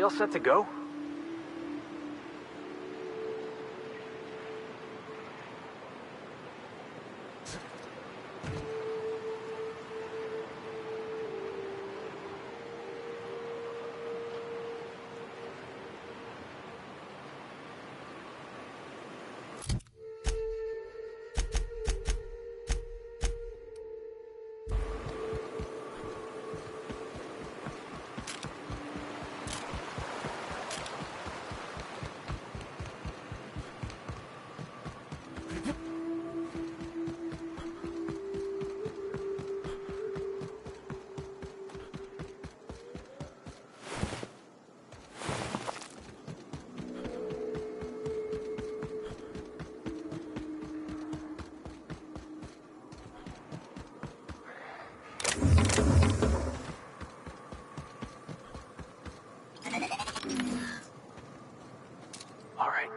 all set to go? All right.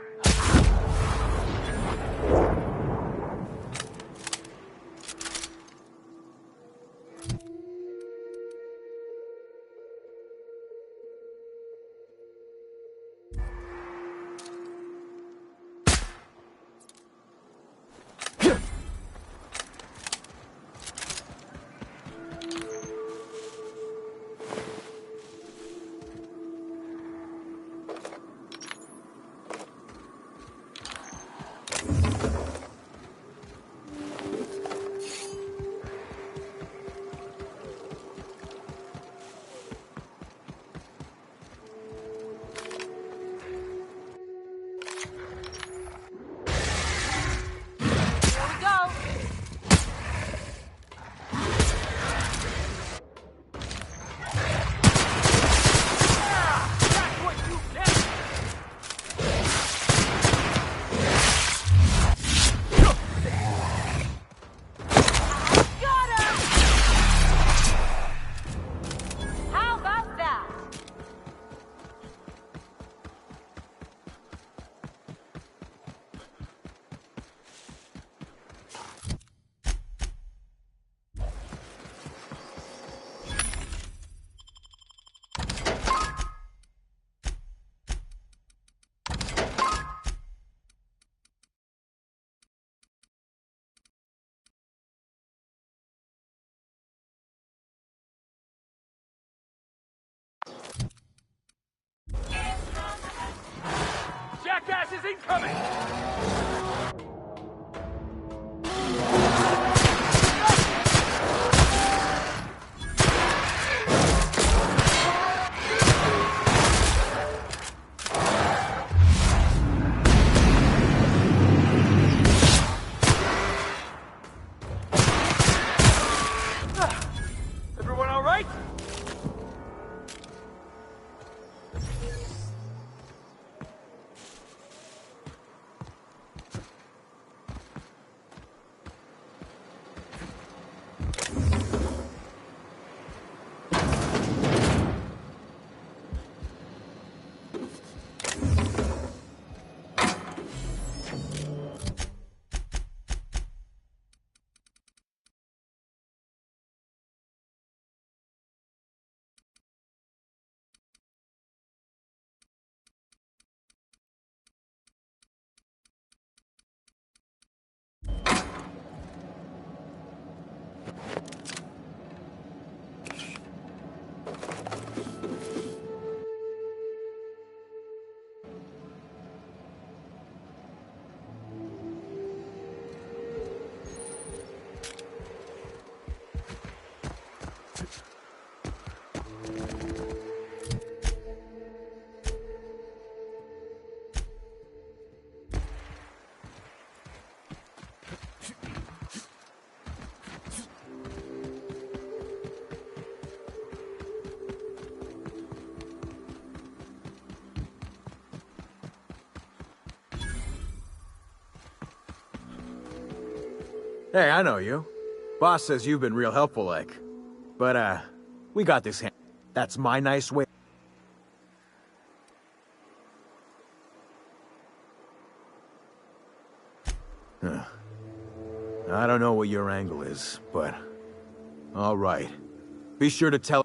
Jackass is incoming! Everyone all right? Hey, I know you. Boss says you've been real helpful, like. But, we got this hand. That's my nice way. Huh. I don't know what your angle is, but... all right. Be sure to tell...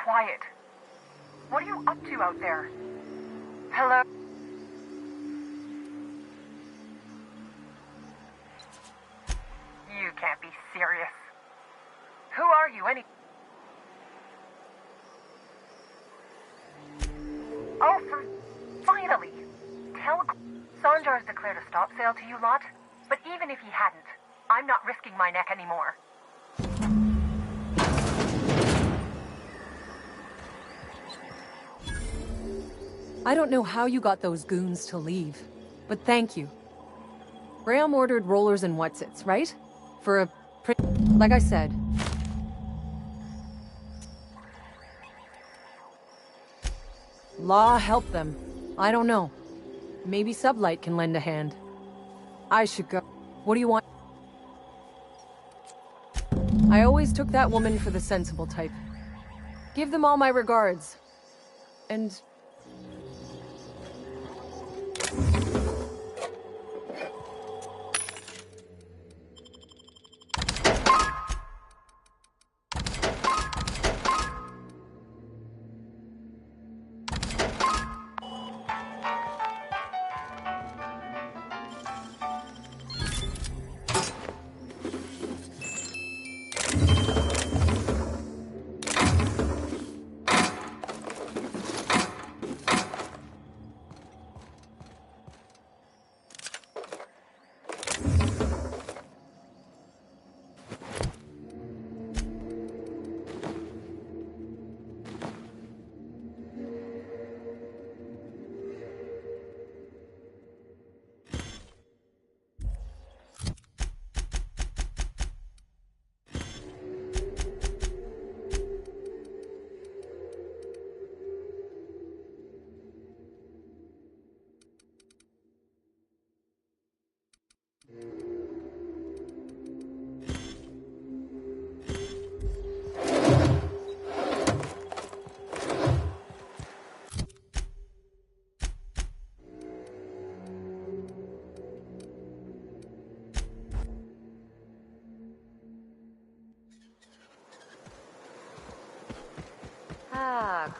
Quiet. What are you up to out there? Hello? You can't be serious. Who are you, Oh, finally! Tell Sanjar's declared a stop sale to you lot, but even if he hadn't, I'm not risking my neck anymore. I don't know how you got those goons to leave, but thank you. Graham ordered rollers and whatsits, right? For a like I said. Law help them. I don't know. Maybe Sublight can lend a hand. I should go. What do you want? I always took that woman for the sensible type. Give them all my regards. And...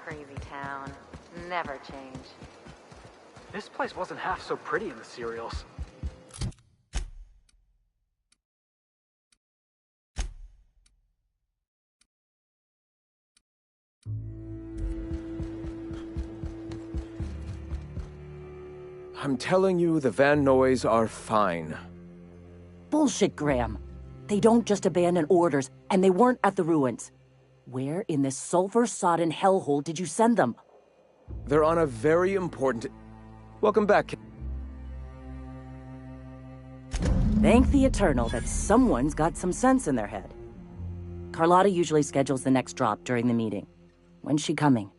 Crazy town. Never change. This place wasn't half so pretty in the serials. I'm telling you, the Van Noys are fine. Bullshit, Graham. They don't just abandon orders, and they weren't at the ruins. Where in this sulfur-sodden hellhole did you send them? They're on a very important... Welcome back. Thank the Eternal that someone's got some sense in their head. Carlotta usually schedules the next drop during the meeting. When's she coming?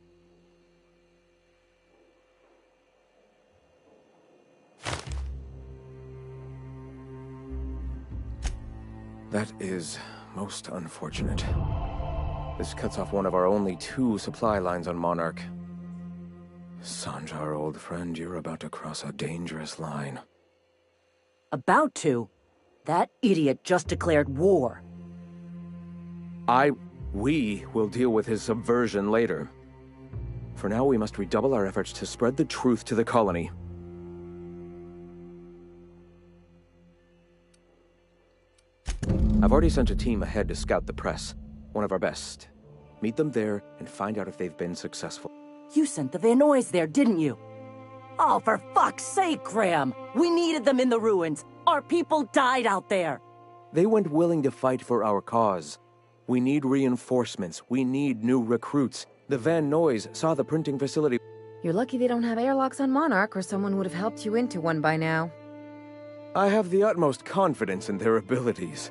That is most unfortunate. This cuts off one of our only 2 supply lines on Monarch. Sanjar, old friend, you're about to cross a dangerous line. About to? That idiot just declared war. We will deal with his subversion later. For now, we must redouble our efforts to spread the truth to the colony. already sent a team ahead to scout the press. One of our best. Meet them there and find out if they've been successful. You sent the Van Noys there, didn't you? Oh, for fuck's sake, Graham! We needed them in the ruins. Our people died out there. They went willing to fight for our cause. We need reinforcements. We need new recruits. The Van Noys saw the printing facility. You're lucky they don't have airlocks on Monarch, or someone would have helped you into one by now. I have the utmost confidence in their abilities.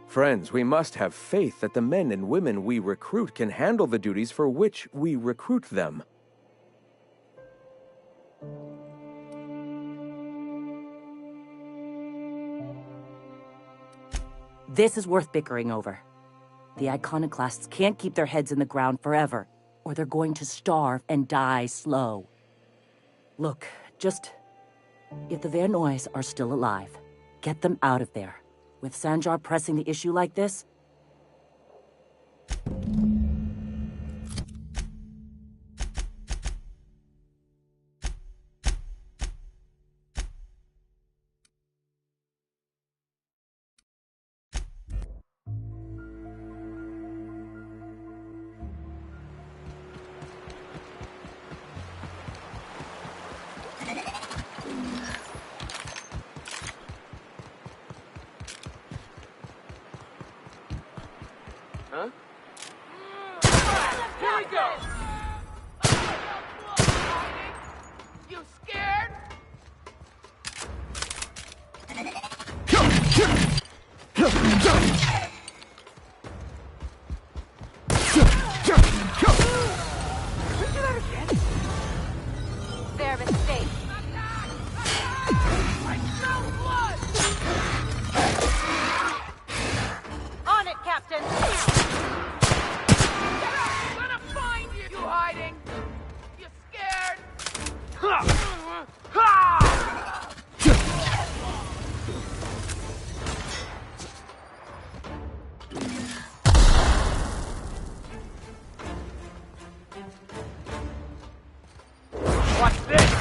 Friends, we must have faith that the men and women we recruit can handle the duties for which we recruit them. This is worth bickering over. The iconoclasts can't keep their heads in the ground forever, or they're going to starve and die slow. Look, if the Van Noys are still alive, get them out of there. With Sanjar pressing the issue like this, Here we go! You scared? Their mistake. I smell blood! On it, Captain! I'm gonna find you! You hiding? You scared? Watch this!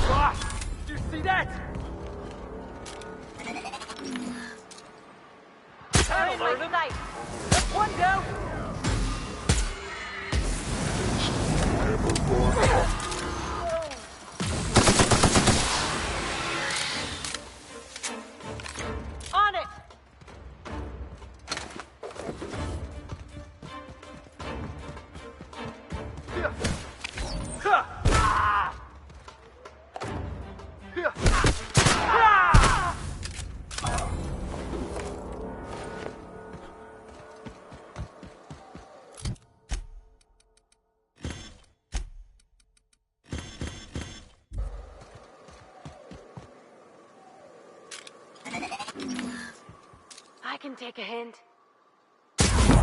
Boss, do you see that? That'll learn him. That's one down. On it! I can take a hint. Come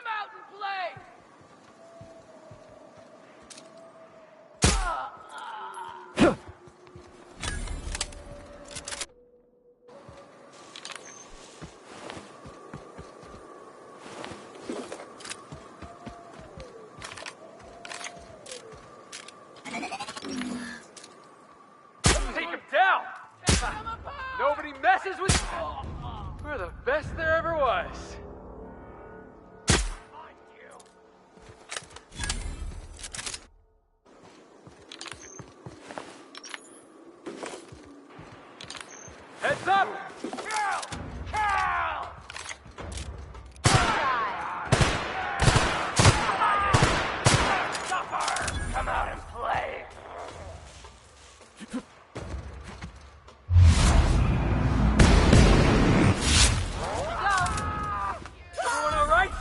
out and play! Take him down! Nobody messes with... We're the best there ever was. Find you. Heads up! Kill! Kill! Suffer! Come out and play! Everyone all right?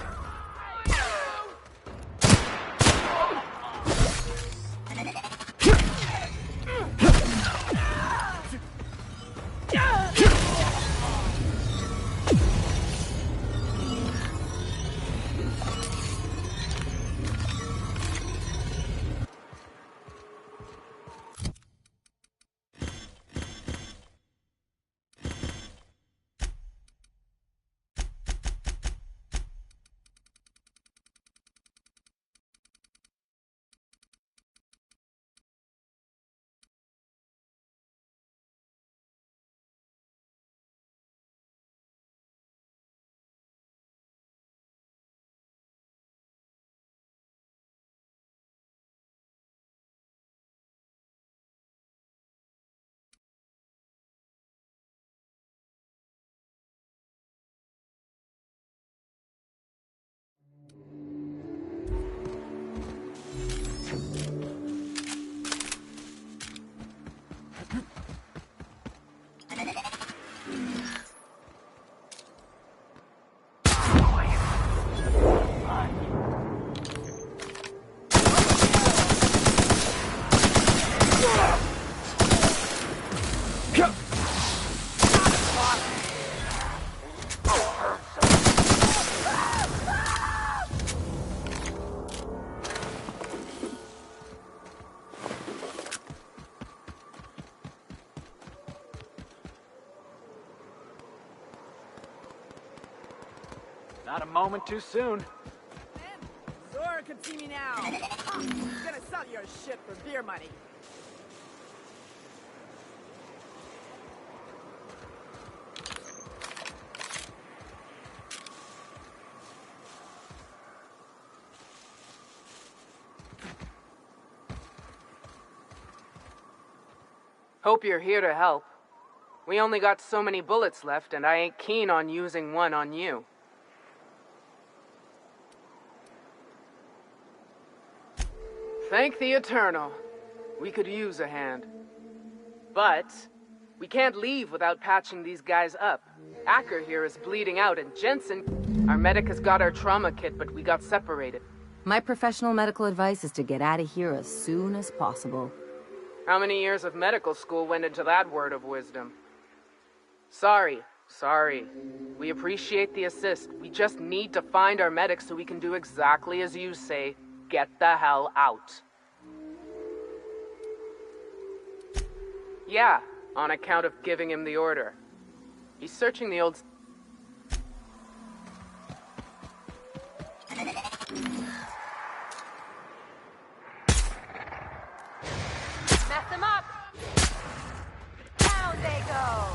Not a moment too soon. Zora can see me now. I'm gonna sell your shit for beer money. Hope you're here to help. We only got so many bullets left, and I ain't keen on using one on you. Thank the Eternal. We could use a hand. But we can't leave without patching these guys up. Acker here is bleeding out, and Jensen... Our medic has got our trauma kit, but we got separated. My professional medical advice is to get out of here as soon as possible. How many years of medical school went into that word of wisdom? Sorry. We appreciate the assist. We just need to find our medic so we can do exactly as you say. Get the hell out. Yeah, on account of giving him the order. He's searching the old... Mess them up! Down they go!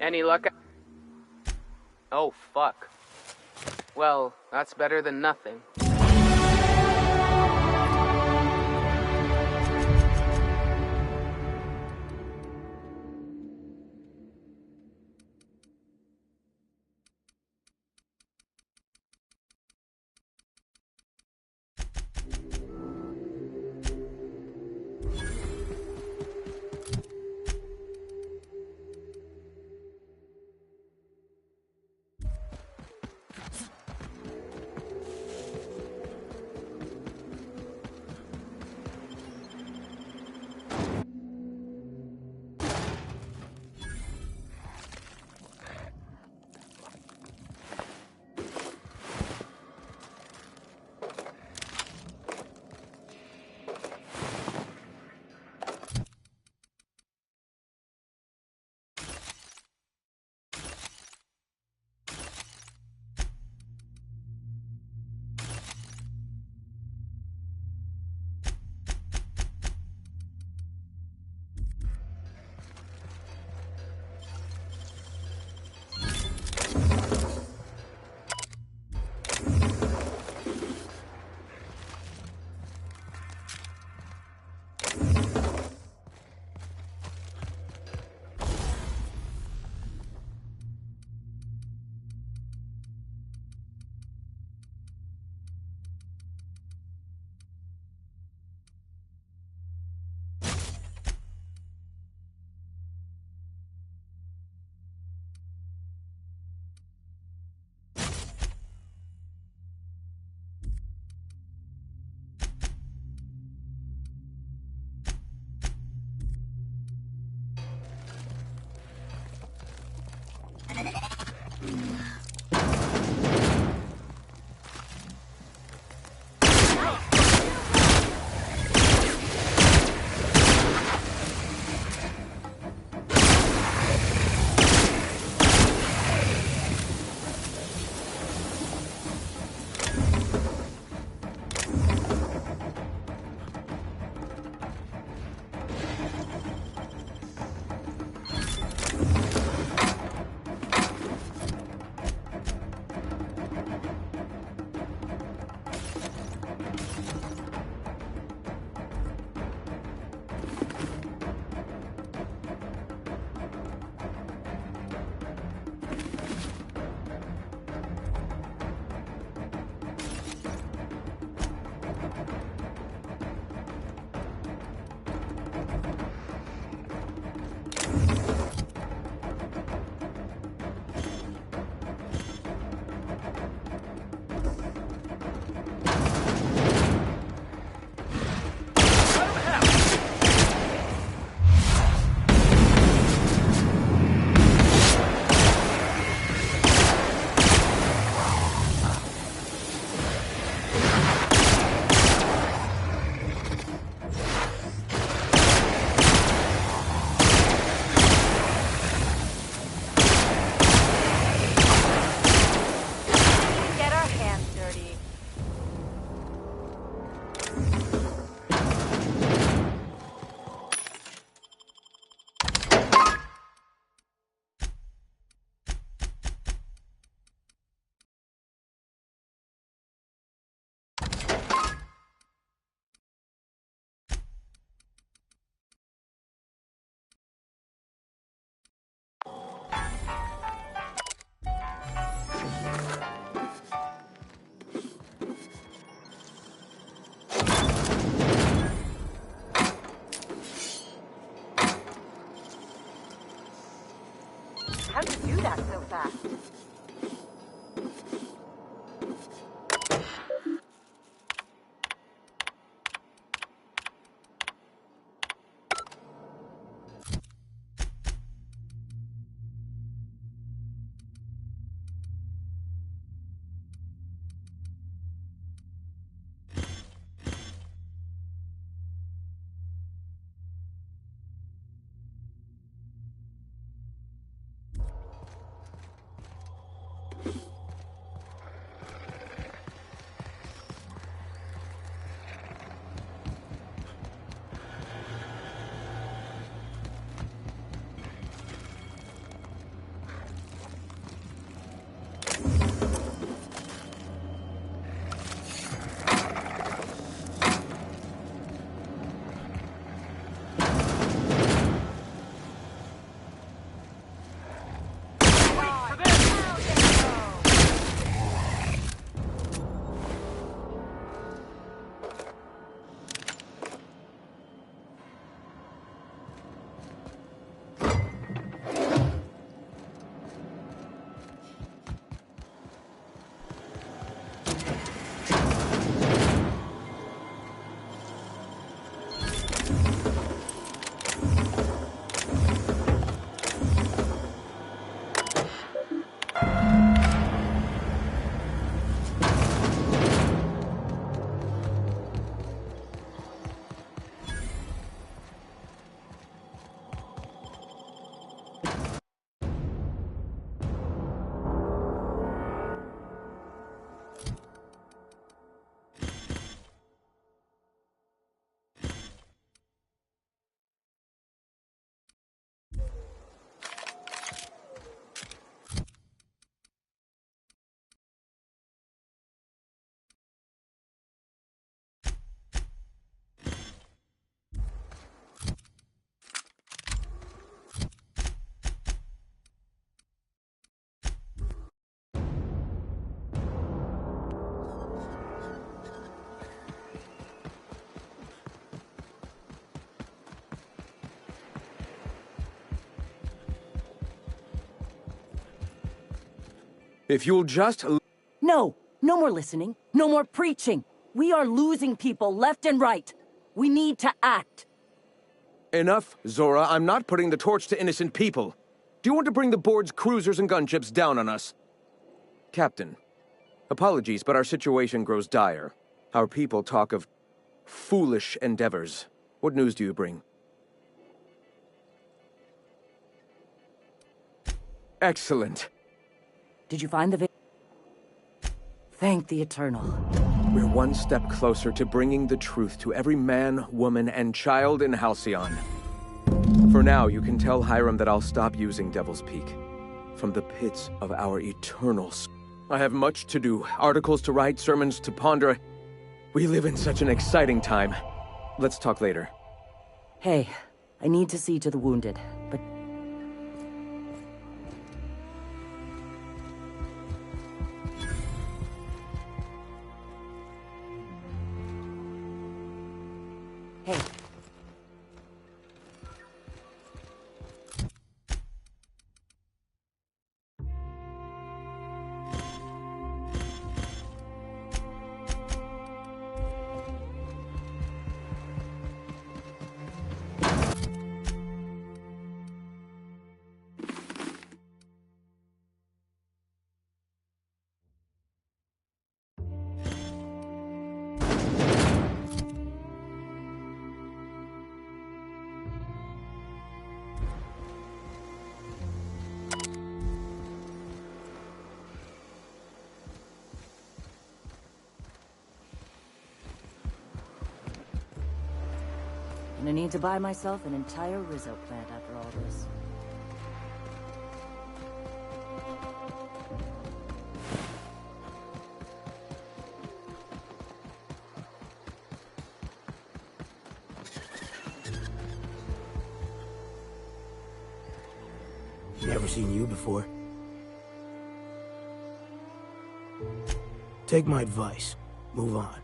Any luck? Oh, fuck. Well, that's better than nothing. How'd you do that so fast? If you'll just... No! No more listening. No more preaching. We are losing people left and right. We need to act. Enough, Zora. I'm not putting the torch to innocent people. Do you want to bring the board's cruisers and gunships down on us? Captain, apologies, but our situation grows dire. Our people talk of foolish endeavors. What news do you bring? Excellent. Did you find the Thank the Eternal. We're one step closer to bringing the truth to every man, woman, and child in Halcyon. For now, you can tell Hiram that I'll stop using Devil's Peak. From the pits of our eternals. I have much to do, articles to write, sermons to ponder. We live in such an exciting time. Let's talk later. Hey, I need to see to the wounded, but... Hey. I need to buy myself an entire Rizzo plant after all this. Never seen you before. Take my advice. Move on.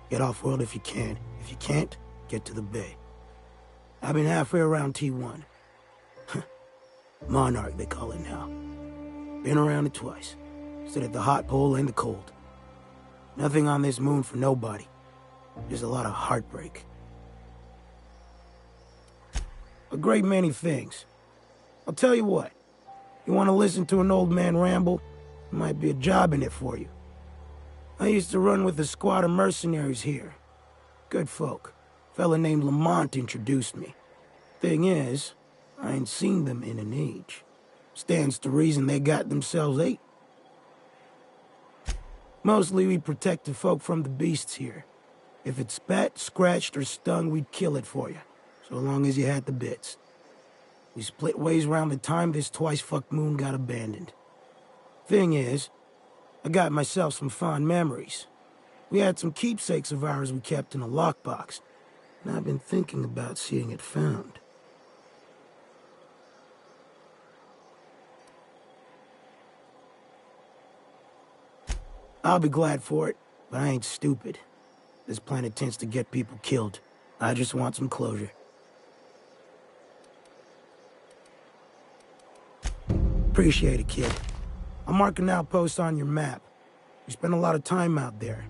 Get off-world if you can. If you can't, get to the bay. I've been halfway around T1. Monarch, they call it now. Been around it twice. Stood at the hot pole and the cold. Nothing on this moon for nobody. Just a lot of heartbreak. A great many things. I'll tell you what. You want to listen to an old man ramble? There might be a job in it for you. I used to run with a squad of mercenaries here. Good folk. Fella named Lamont introduced me. Thing is, I ain't seen them in an age. Stands to reason they got themselves ate. Mostly we protect the folk from the beasts here. If it spat, scratched, or stung, we'd kill it for you. So long as you had the bits. We split ways around the time this twice-fucked moon got abandoned. Thing is, I got myself some fond memories. We had some keepsakes of ours we kept in a lockbox, and I've been thinking about seeing it found. I'll be glad for it, but I ain't stupid. This planet tends to get people killed. I just want some closure. Appreciate it, kid. I'll mark an outpost on your map. We spend a lot of time out there.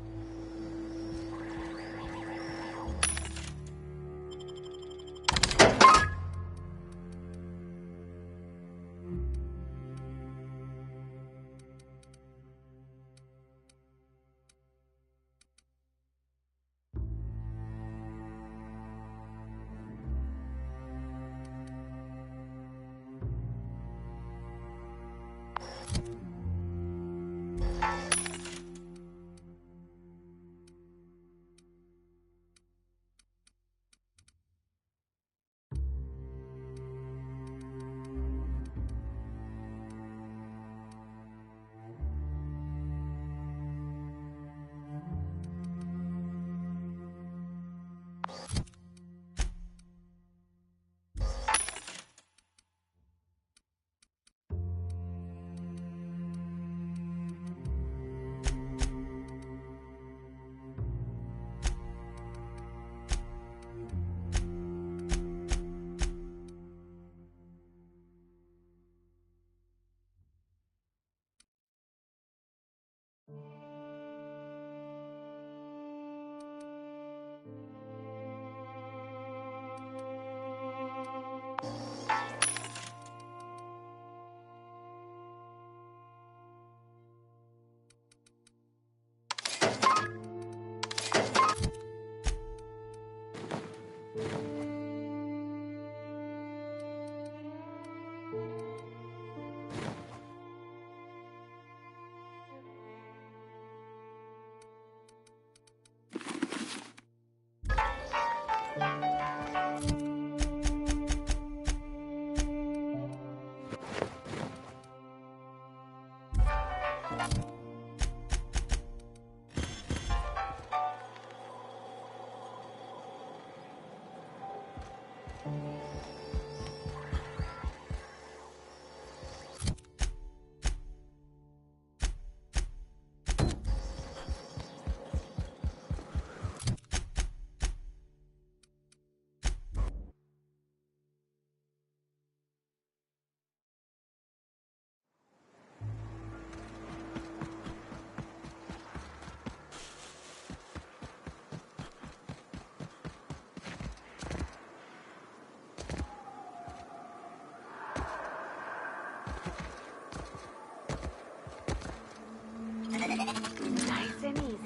Nice and easy.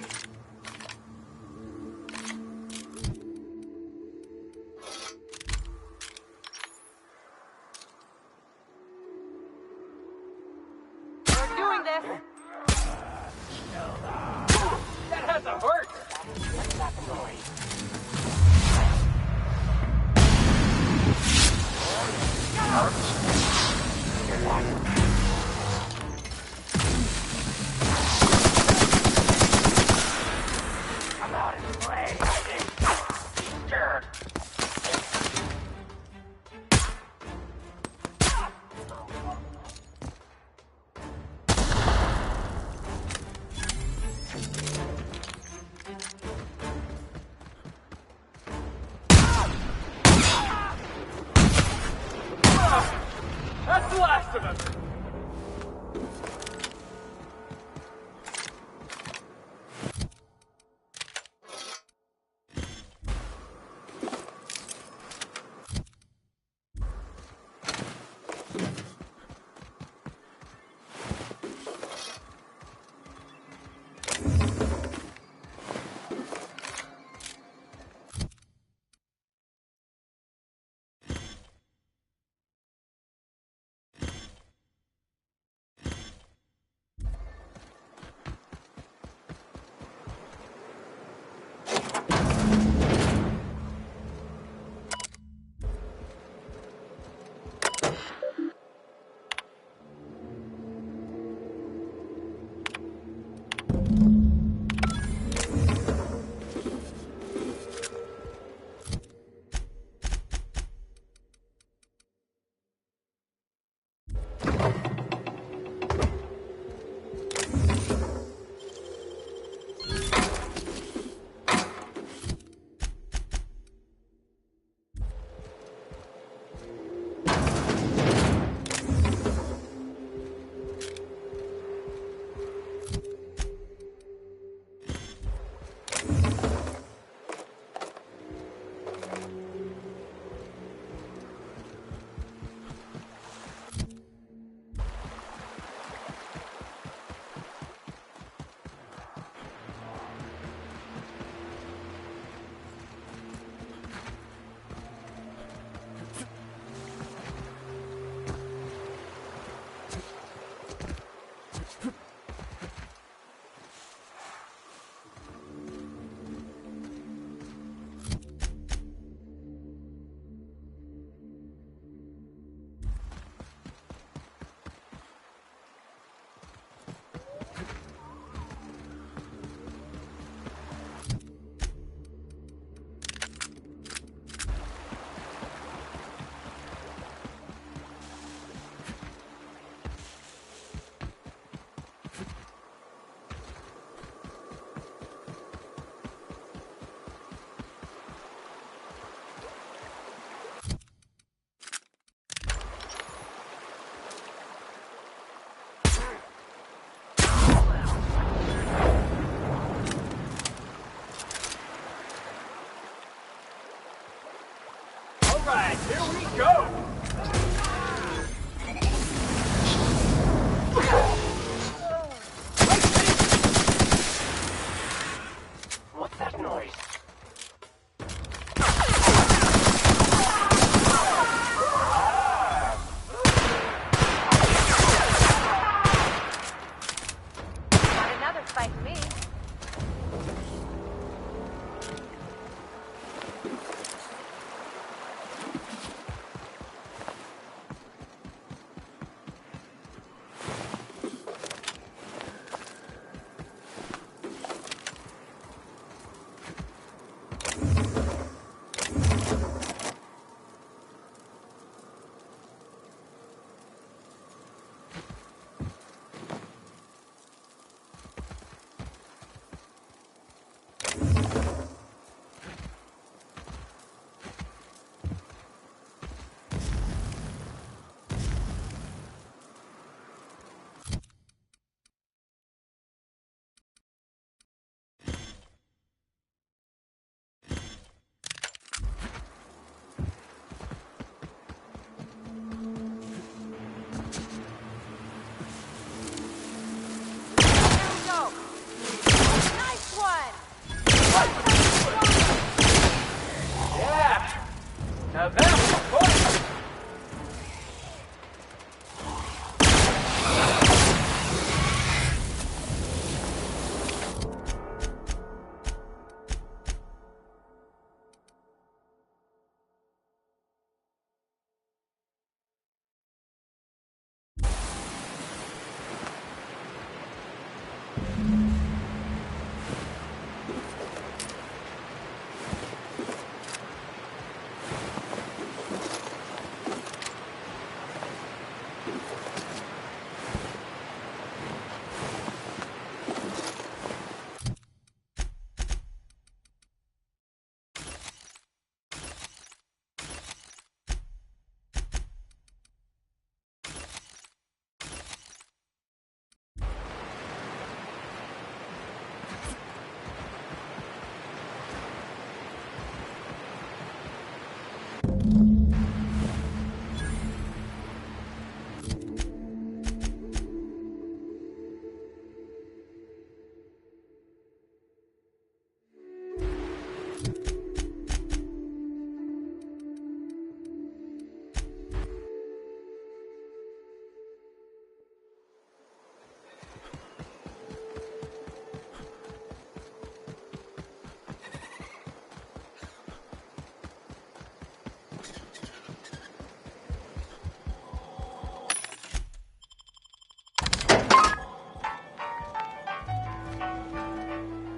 We're doing this! That has to hurt! That's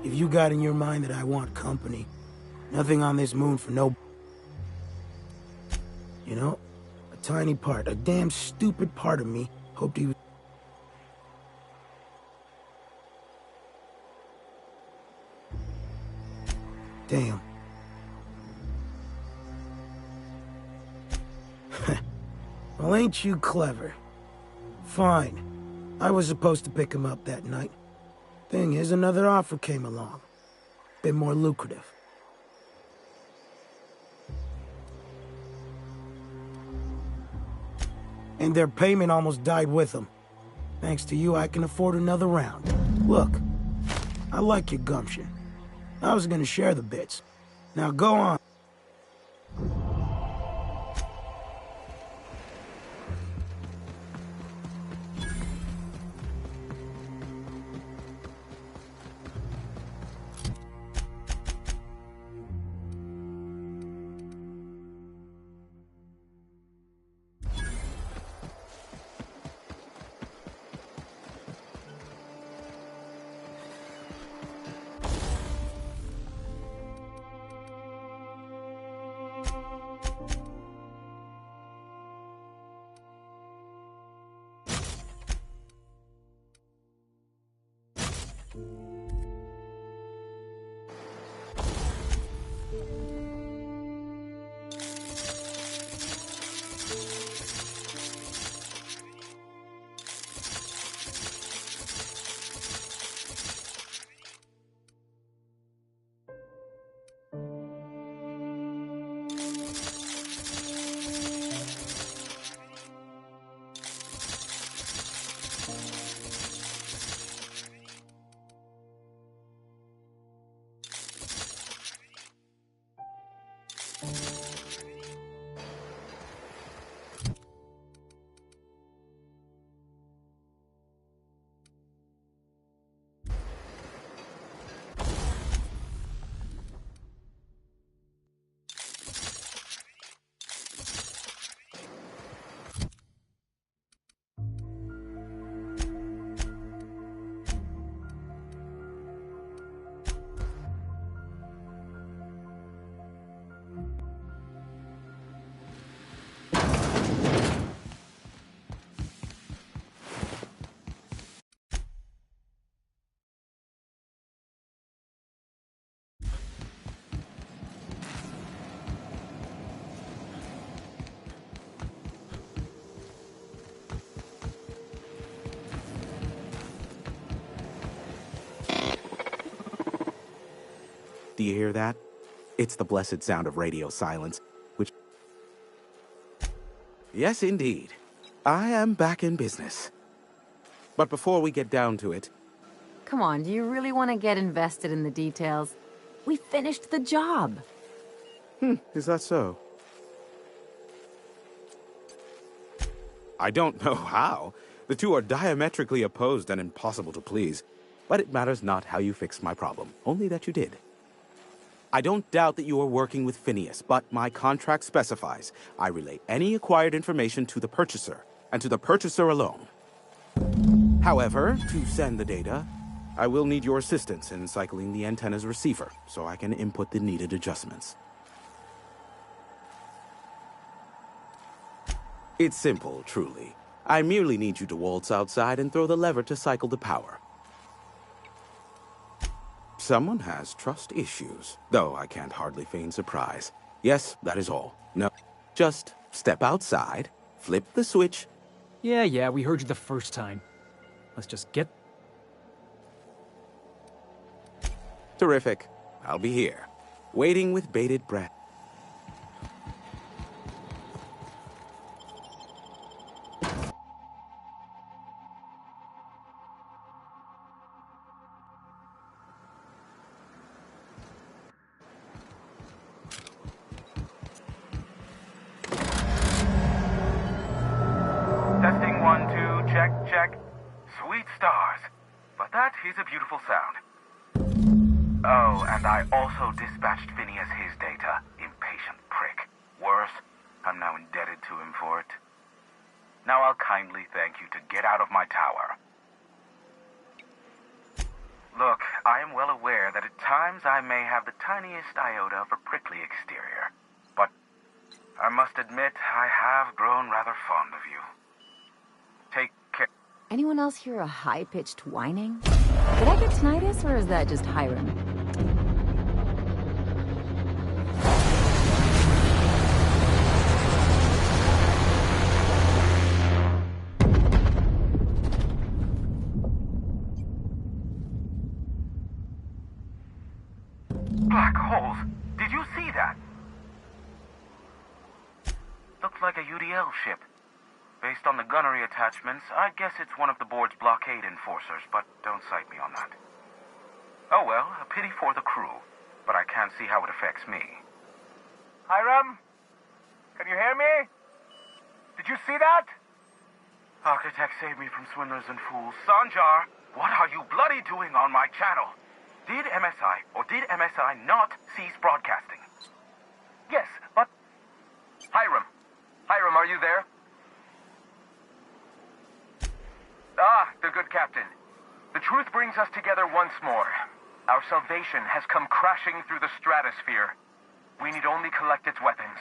If you got in your mind that I want company, nothing on this moon for no... You know, a tiny part, a damn stupid part of me hoped he was... Damn. Well, ain't you clever? Fine. I was supposed to pick him up that night. Thing is, another offer came along. Bit more lucrative. And their payment almost died with them. Thanks to you, I can afford another round. Look, I like your gumption. I was gonna share the bits. Now go on. Do you hear that? It's the blessed sound of radio silence, which... Yes, indeed. I am back in business. But before we get down to it... Come on, do you really want to get invested in the details? We finished the job. Is that so? I don't know how. The two are diametrically opposed and impossible to please. But it matters not how you fixed my problem, only that you did. I don't doubt that you are working with Phineas, but my contract specifies I relay any acquired information to the purchaser, and to the purchaser alone. However, to send the data, I will need your assistance in cycling the antenna's receiver, so I can input the needed adjustments. It's simple, truly. I merely need you to waltz outside and throw the lever to cycle the power. Someone has trust issues, though I can't hardly feign surprise. Yes, that is all. No, just step outside, flip the switch. Yeah, we heard you the first time. Let's just get... Terrific. I'll be here, waiting with bated breath. check, check. Sweet stars. But that is a beautiful sound. Oh, and I also dispatched Phineas his data. Impatient prick. Worse, I'm now indebted to him for it. Now I'll kindly thank you to get out of my tower. Look, I am well aware that at times I may have the tiniest iota of a prickly exterior. But I must admit I have grown rather fond of you. Take care. Anyone else hear a high-pitched whining? Did I get tinnitus, or is that just Hiram? Black holes. Did you see that? Looks like a UDL ship. Based on the gunnery attachments, I guess it's one of the board's blockade enforcers, but don't cite me on that. Oh well, a pity for the crew, but I can't see how it affects me. Hiram? Can you hear me? Did you see that? Architect, save me from swindlers and fools. Sanjar, what are you bloody doing on my channel? Did MSI or did MSI not cease broadcasting? Yes, but... Hiram, are you there? Ah, the good captain. The truth brings us together once more. Our salvation has come crashing through the stratosphere. We need only collect its weapons.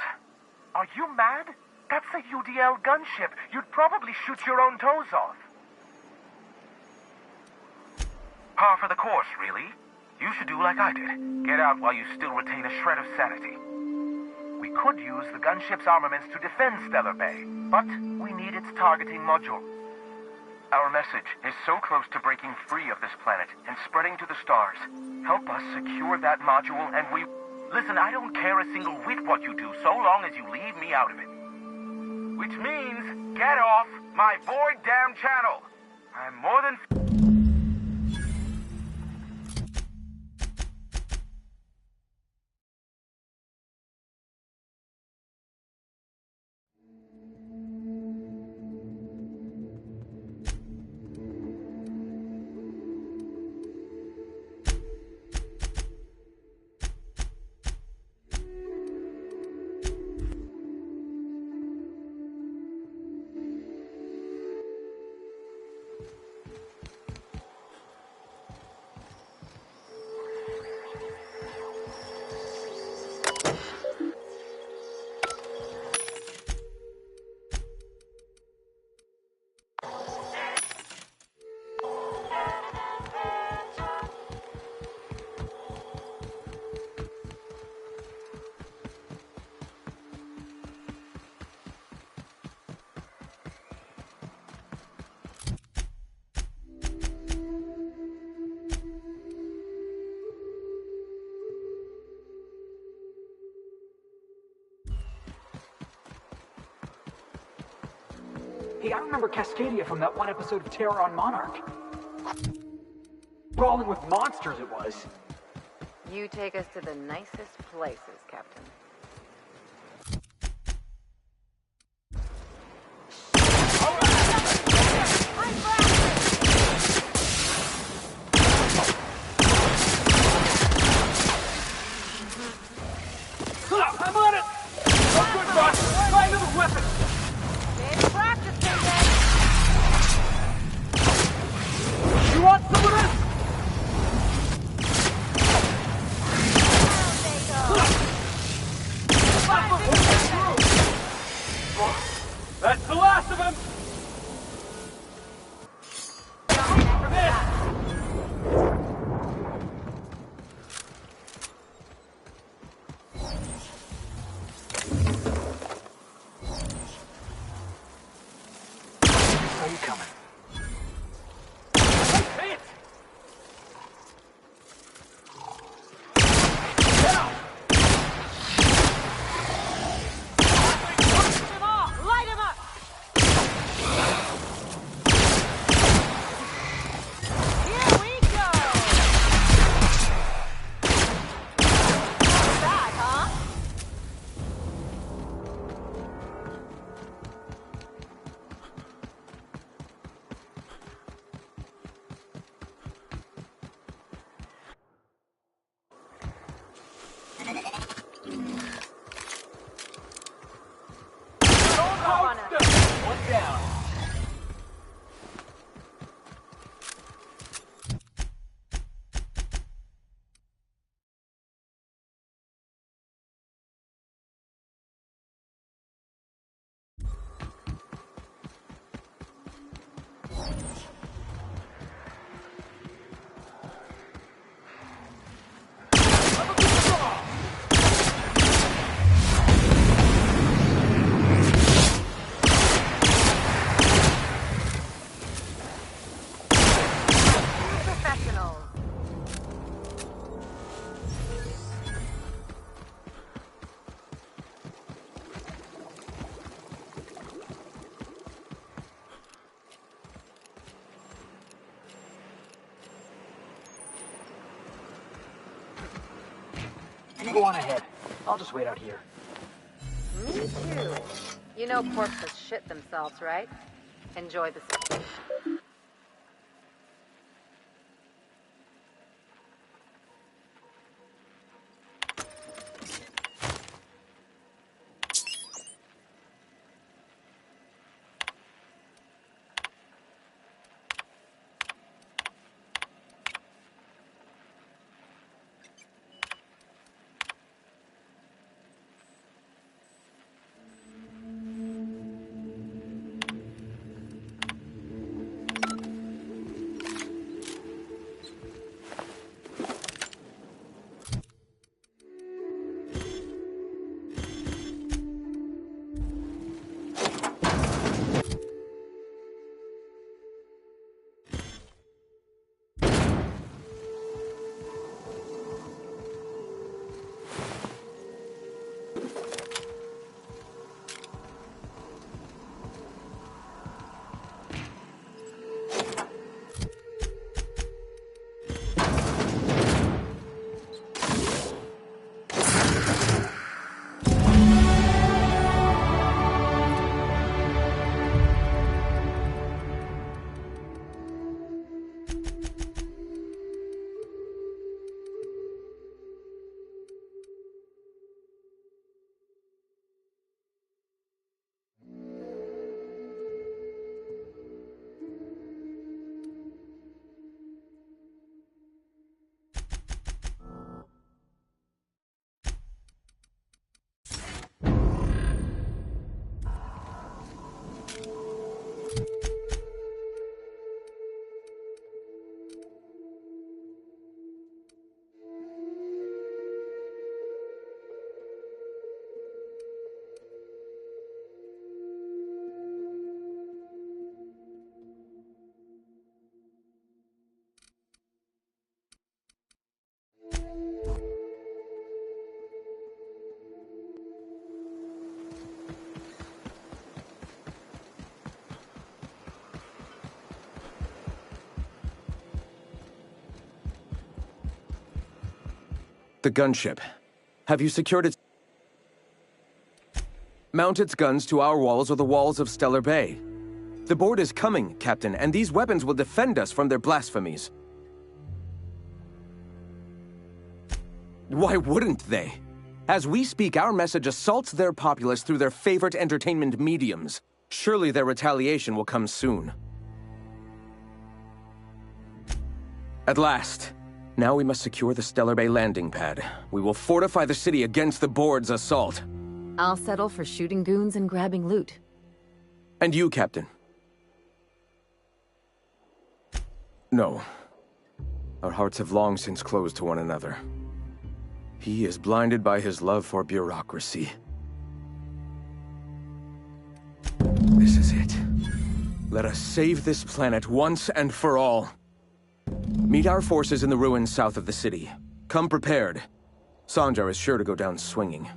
Are you mad? That's a UDL gunship. You'd probably shoot your own toes off. Par for the course, really. You should do like I did. Get out while you still retain a shred of sanity. We could use the gunship's armaments to defend Stellar Bay, but we need its targeting module. Our message is so close to breaking free of this planet and spreading to the stars. Help us secure that module and we... Listen, I don't care a single whit what you do, so long as you leave me out of it. Which means, get off my void damn channel. I'm more than... Hey, I remember Cascadia from that one episode of Terror on Monarch. Brawling with monsters it was. You take us to the nicest places, Captain. I'm on it! Oh, good, boss! Try another weapon! You want some of this? That's the last of him! Come in! Are you coming? Hey, it! You go on ahead. I'll just wait out here. Me too. You know corpses shit themselves, right? Enjoy the... The gunship. Have you secured its... Mount its guns to our walls or the walls of Stellar Bay. The Board is coming, Captain, and these weapons will defend us from their blasphemies. Why wouldn't they? As we speak, our message assaults their populace through their favorite entertainment mediums. Surely their retaliation will come soon. At last. Now we must secure the Stellar Bay landing pad. We will fortify the city against the Board's assault. I'll settle for shooting goons and grabbing loot. And you, Captain? No. Our hearts have long since closed to one another. He is blinded by his love for bureaucracy. This is it. Let us save this planet once and for all. Meet our forces in the ruins south of the city. Come prepared. Sanjar is sure to go down swinging.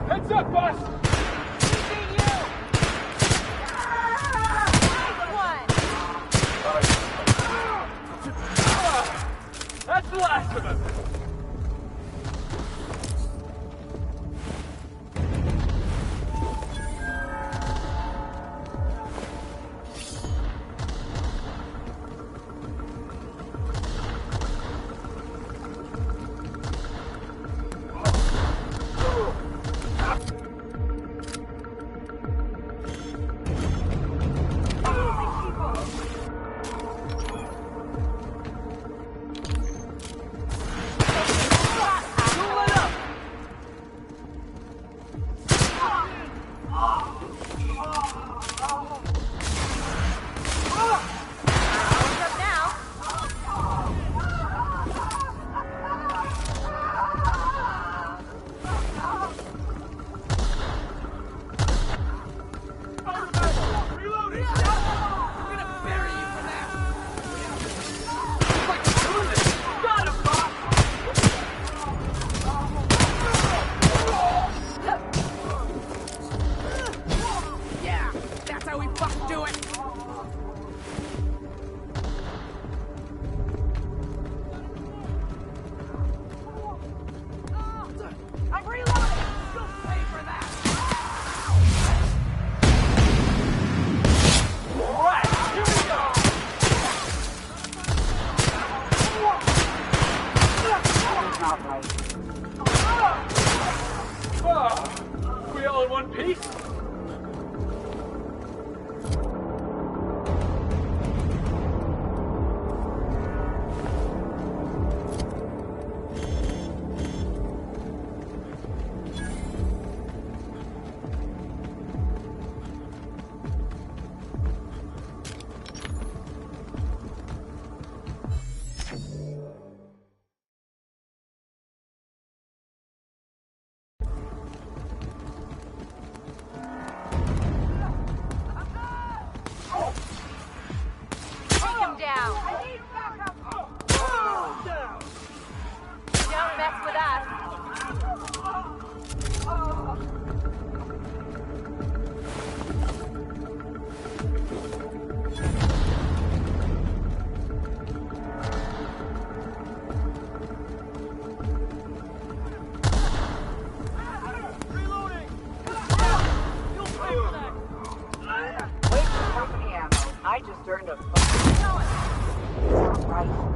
Heads up, boss! That's the last of them! starting to fucking know it. Right.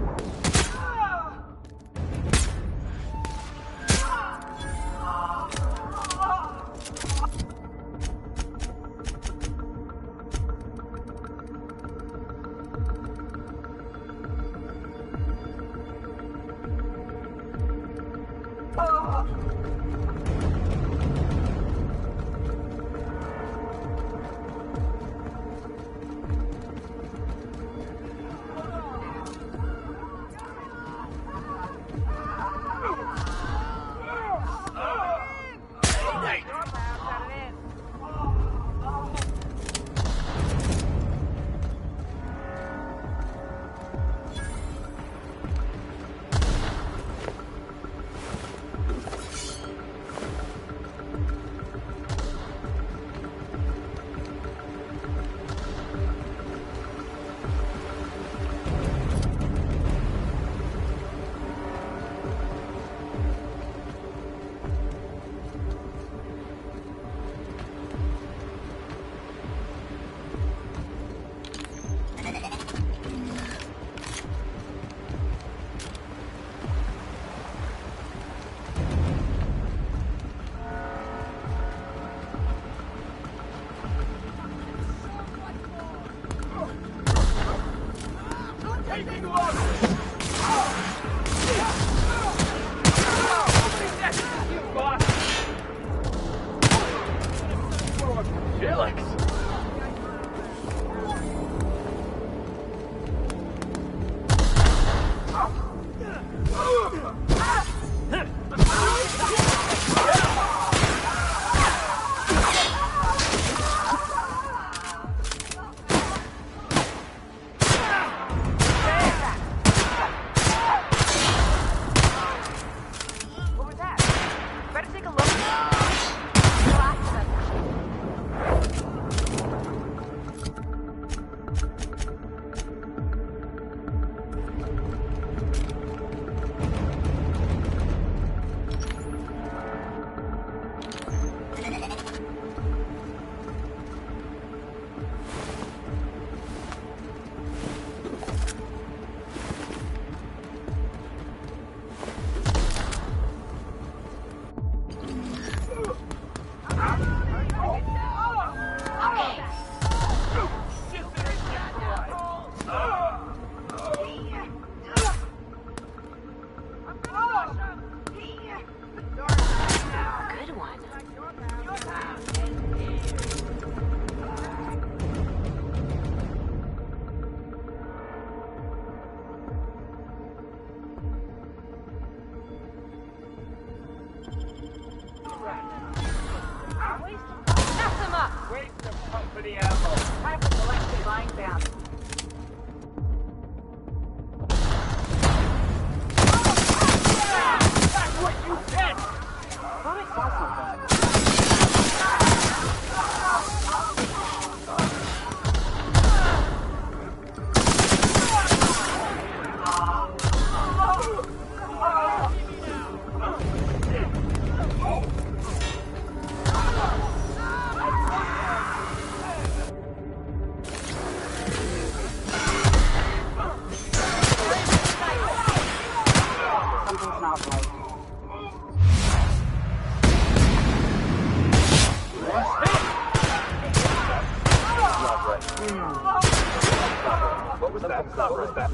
What was that? What was that?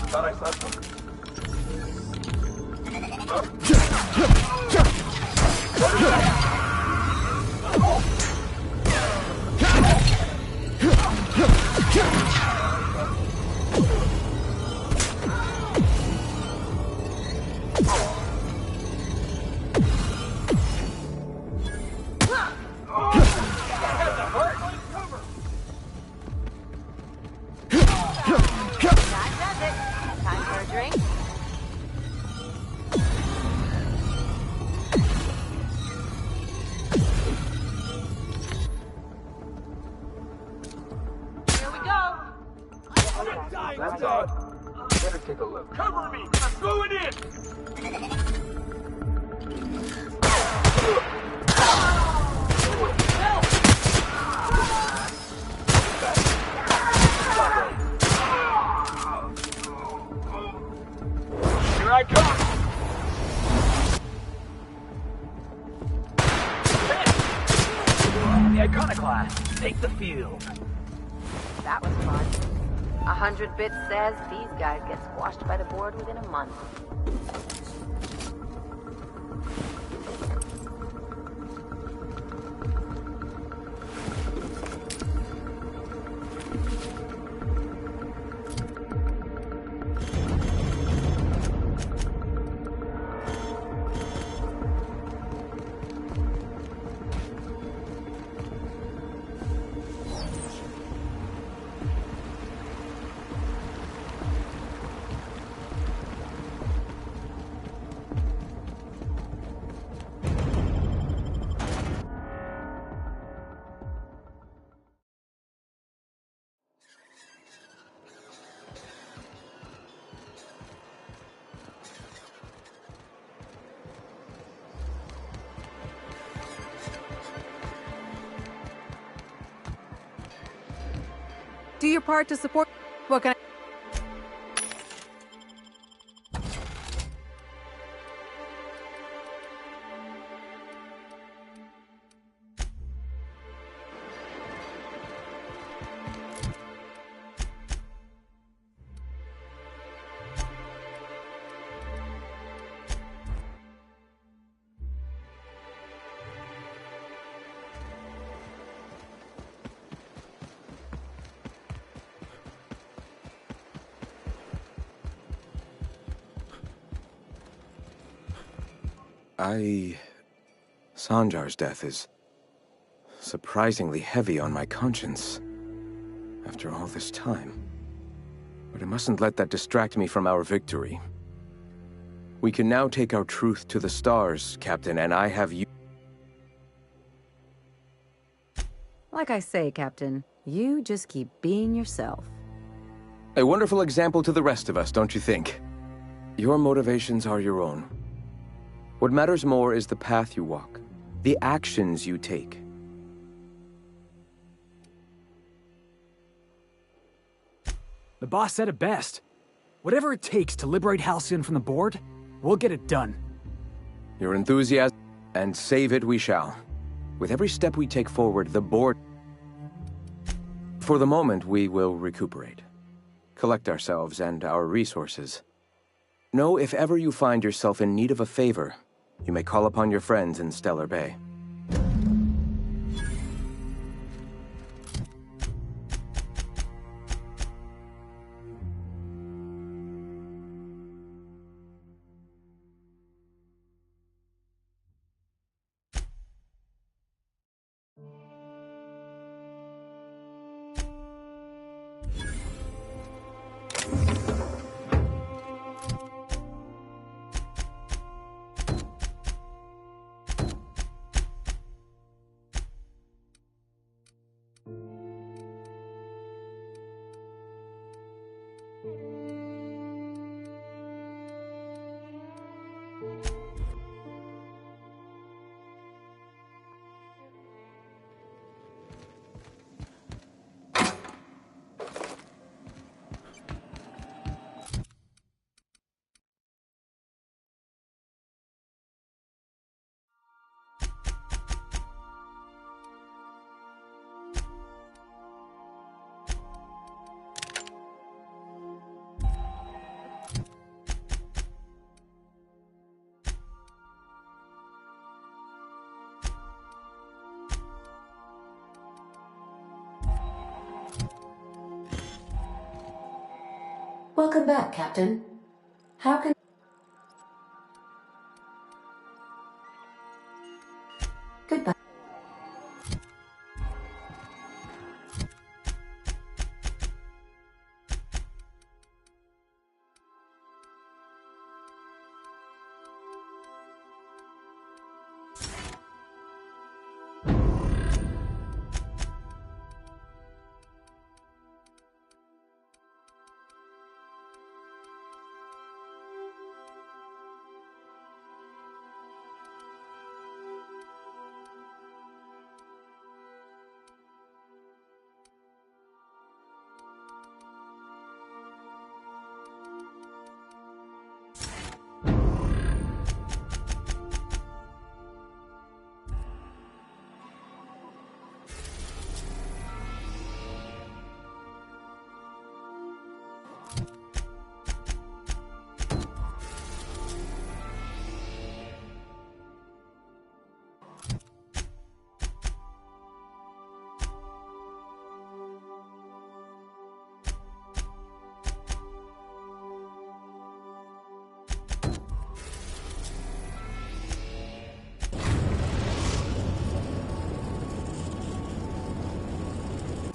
Thought I saw something. Allies take the field. That was fun. 100 bits says these guys get squashed by the board within a month. Do your part to support. What can I? Sanjar's death is surprisingly heavy on my conscience after all this time. But I mustn't let that distract me from our victory. We can now take our truth to the stars, Captain, and I have you. Like I say, Captain, you just keep being yourself. A wonderful example to the rest of us, don't you think? Your motivations are your own. What matters more is the path you walk, the actions you take. The boss said it best. Whatever it takes to liberate Halcyon from the board, we'll get it done. Your enthusiasm, and save it we shall. With every step we take forward, the board... For the moment, we will recuperate. Collect ourselves and our resources. Know if ever you find yourself in need of a favor, you may call upon your friends in Stellar Bay. Welcome back, Captain. How can... Goodbye.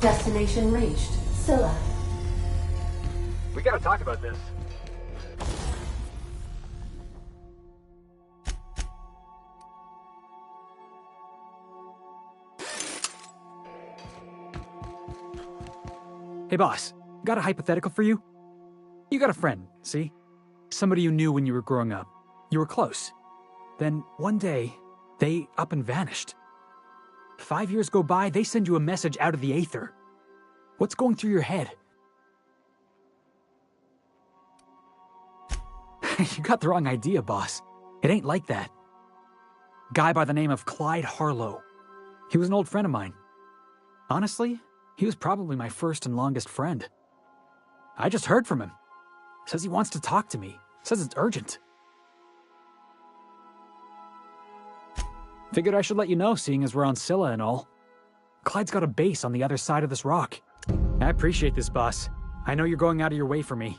Destination reached. Scylla. We gotta talk about this. Hey boss, got a hypothetical for you? You got a friend, see? Somebody you knew when you were growing up. You were close. Then one day, they up and vanished. 5 years go by, they send you a message out of the aether. What's going through your head? You got the wrong idea, boss. It ain't like that. Guy by the name of Clyde Harlow. He was an old friend of mine. Honestly, he was probably my first and longest friend. I just heard from him. Says he wants to talk to me. Says it's urgent. Figured I should let you know, seeing as we're on Scylla and all. Clyde's got a base on the other side of this rock. I appreciate this, boss. I know you're going out of your way for me.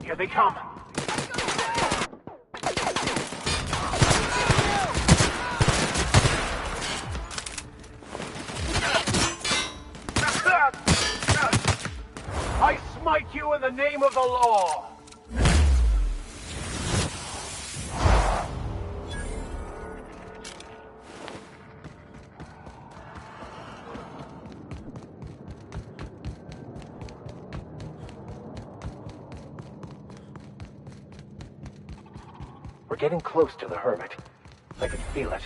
Here they come. I smite you in the name of the law. We're getting close to the Hermit. I can feel it.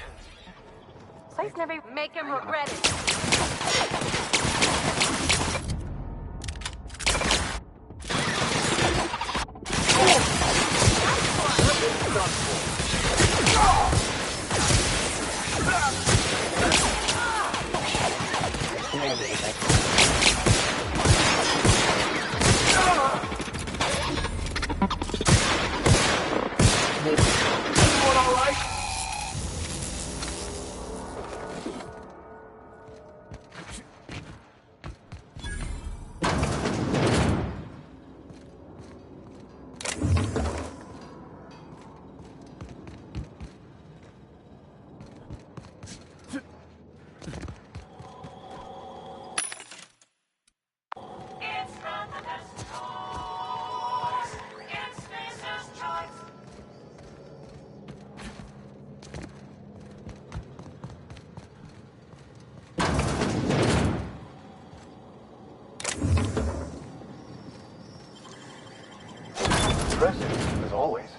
Place never make him regret it. Impressive, as always.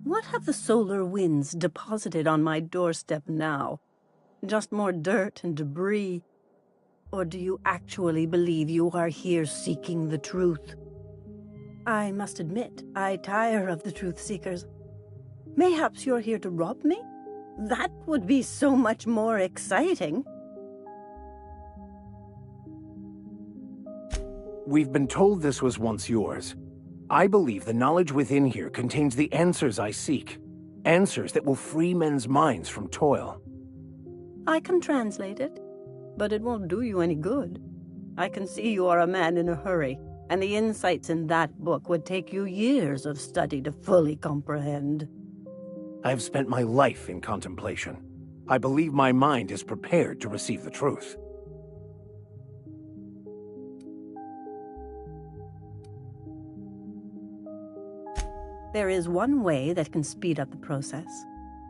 What have the solar winds deposited on my doorstep now? Just more dirt and debris? Or do you actually believe you are here seeking the truth? I must admit, I tire of the truth seekers. Mayhaps you're here to rob me? That would be so much more exciting. We've been told this was once yours. I believe the knowledge within here contains the answers I seek. Answers that will free men's minds from toil. I can translate it, but it won't do you any good. I can see you are a man in a hurry, and the insights in that book would take you years of study to fully comprehend. I've spent my life in contemplation. I believe my mind is prepared to receive the truth. There is one way that can speed up the process.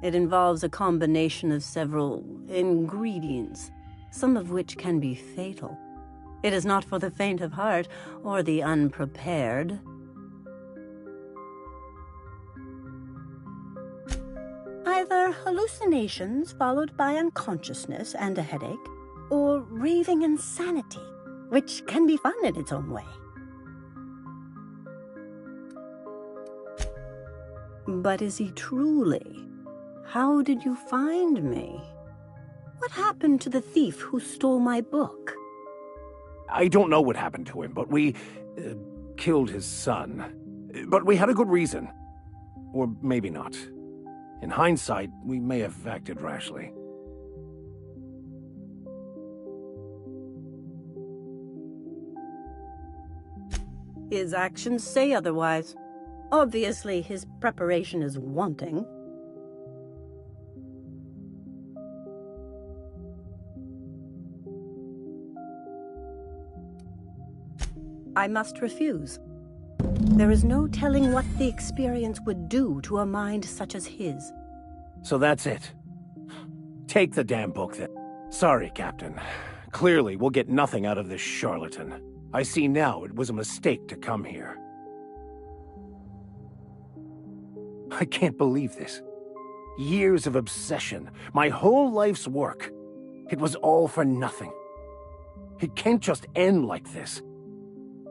It involves a combination of several ingredients, some of which can be fatal. It is not for the faint of heart or the unprepared. Either hallucinations followed by unconsciousness and a headache, or raving insanity, which can be fun in its own way. But is he truly? How did you find me? What happened to the thief who stole my book? I don't know what happened to him, but we killed his son. But we had a good reason. Or maybe not. In hindsight, we may have acted rashly. His actions say otherwise. Obviously, his preparation is wanting. I must refuse. There is no telling what the experience would do to a mind such as his. So that's it. Take the damn book then. Sorry, Captain. Clearly, we'll get nothing out of this charlatan. I see now it was a mistake to come here. I can't believe this. Years of obsession, my whole life's work. It was all for nothing. It can't just end like this.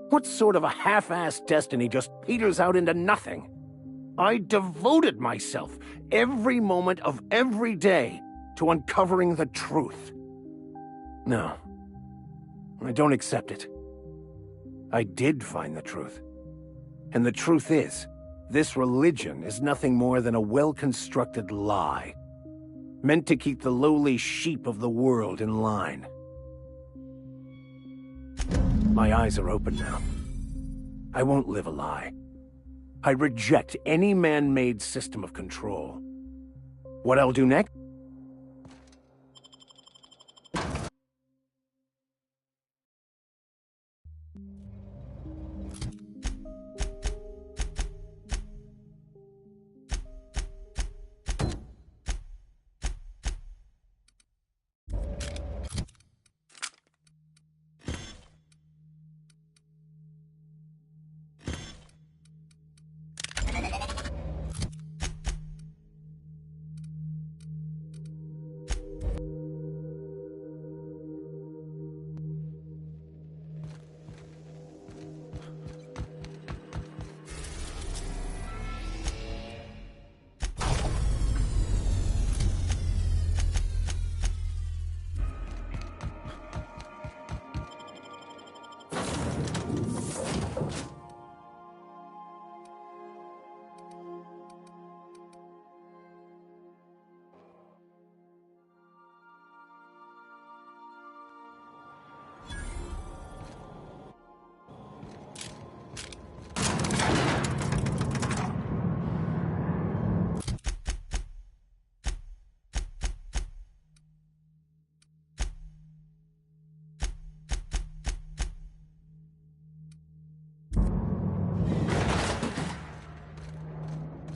What sort of a half-assed destiny just peters out into nothing? I devoted myself every moment of every day to uncovering the truth. No, I don't accept it. I did find the truth. And the truth is, this religion is nothing more than a well-constructed lie, meant to keep the lowly sheep of the world in line. My eyes are open now. I won't live a lie. I reject any man-made system of control. What I'll do next?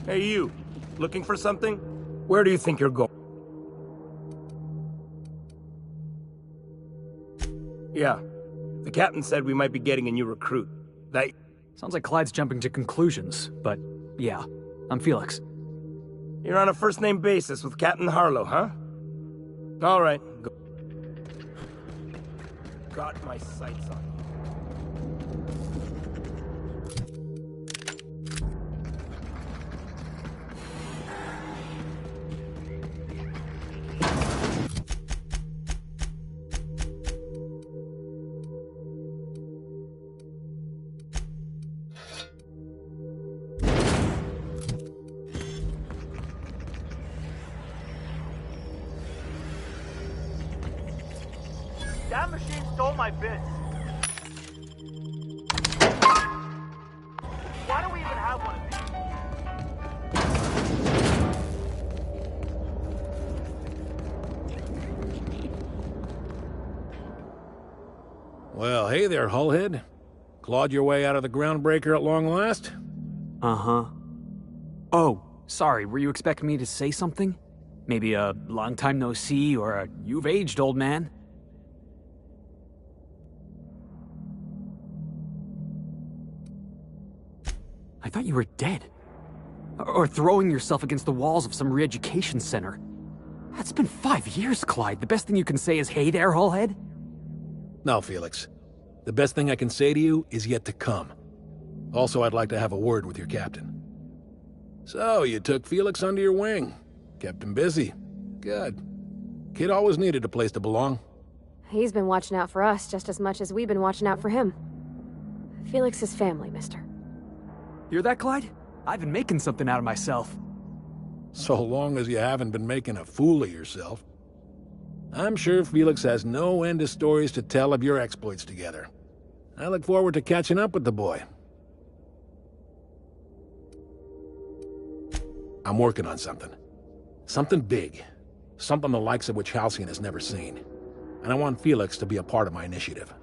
Hey, you. Looking for something? Where do you think you're going? Yeah. The captain said we might be getting a new recruit. That... Sounds like Clyde's jumping to conclusions, but yeah. I'm Felix. You're on a first-name basis with Captain Harlow, huh? All right. Go. Got my sights on you. That machine stole my bits. Why don't we even have one of these? Well, hey there, Hullhead. Clawed your way out of the Groundbreaker at long last? Uh-huh. Oh, sorry, were you expecting me to say something? Maybe a long time no see, or a you've aged, old man? I thought you were dead. Or throwing yourself against the walls of some re-education center. It's been 5 years, Clyde. The best thing you can say is, hey there, Hullhead? No, Felix. The best thing I can say to you is yet to come. Also, I'd like to have a word with your captain. So, you took Felix under your wing. Kept him busy. Good. Kid always needed a place to belong. He's been watching out for us just as much as we've been watching out for him. Felix is family, mister. Hear that, Clyde? I've been making something out of myself. So long as you haven't been making a fool of yourself. I'm sure Felix has no end of stories to tell of your exploits together. I look forward to catching up with the boy. I'm working on something. Something big. Something the likes of which Halcyon has never seen. And I want Felix to be a part of my initiative.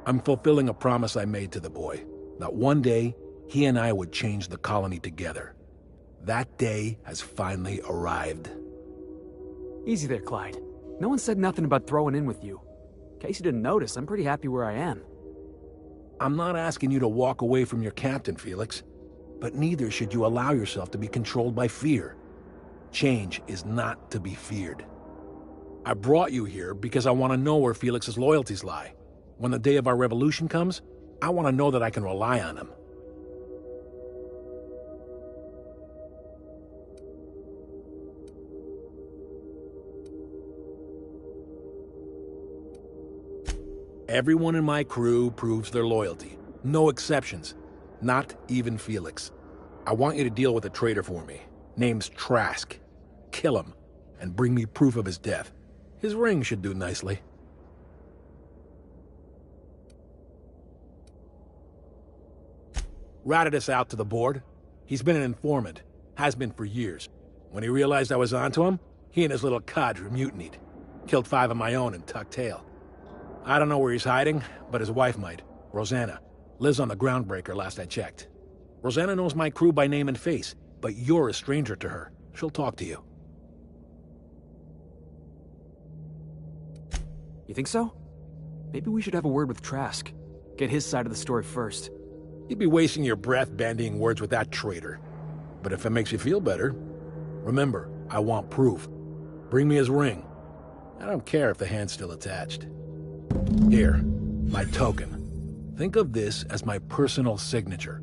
I'm fulfilling a promise I made to the boy, that one day he and I would change the colony together. That day has finally arrived. Easy there, Clyde. No one said nothing about throwing in with you. In case you didn't notice, I'm pretty happy where I am. I'm not asking you to walk away from your captain, Felix. But neither should you allow yourself to be controlled by fear. Change is not to be feared. I brought you here because I want to know where Felix's loyalties lie. When the day of our revolution comes, I want to know that I can rely on him. Everyone in my crew proves their loyalty. No exceptions. Not even Felix. I want you to deal with a traitor for me. Name's Trask. Kill him, and bring me proof of his death. His ring should do nicely. Ratted us out to the board. He's been an informant. Has been for years. When he realized I was onto him, he and his little cadre mutinied. Killed 5 of my own and tucked tail. I don't know where he's hiding, but his wife might. Rosanna. Lives on the Groundbreaker last I checked. Rosanna knows my crew by name and face, but you're a stranger to her. She'll talk to you. You think so? Maybe we should have a word with Trask. Get his side of the story first. You'd be wasting your breath bandying words with that traitor. But if it makes you feel better, remember, I want proof. Bring me his ring. I don't care if the hand's still attached. Here, my token. Think of this as my personal signature.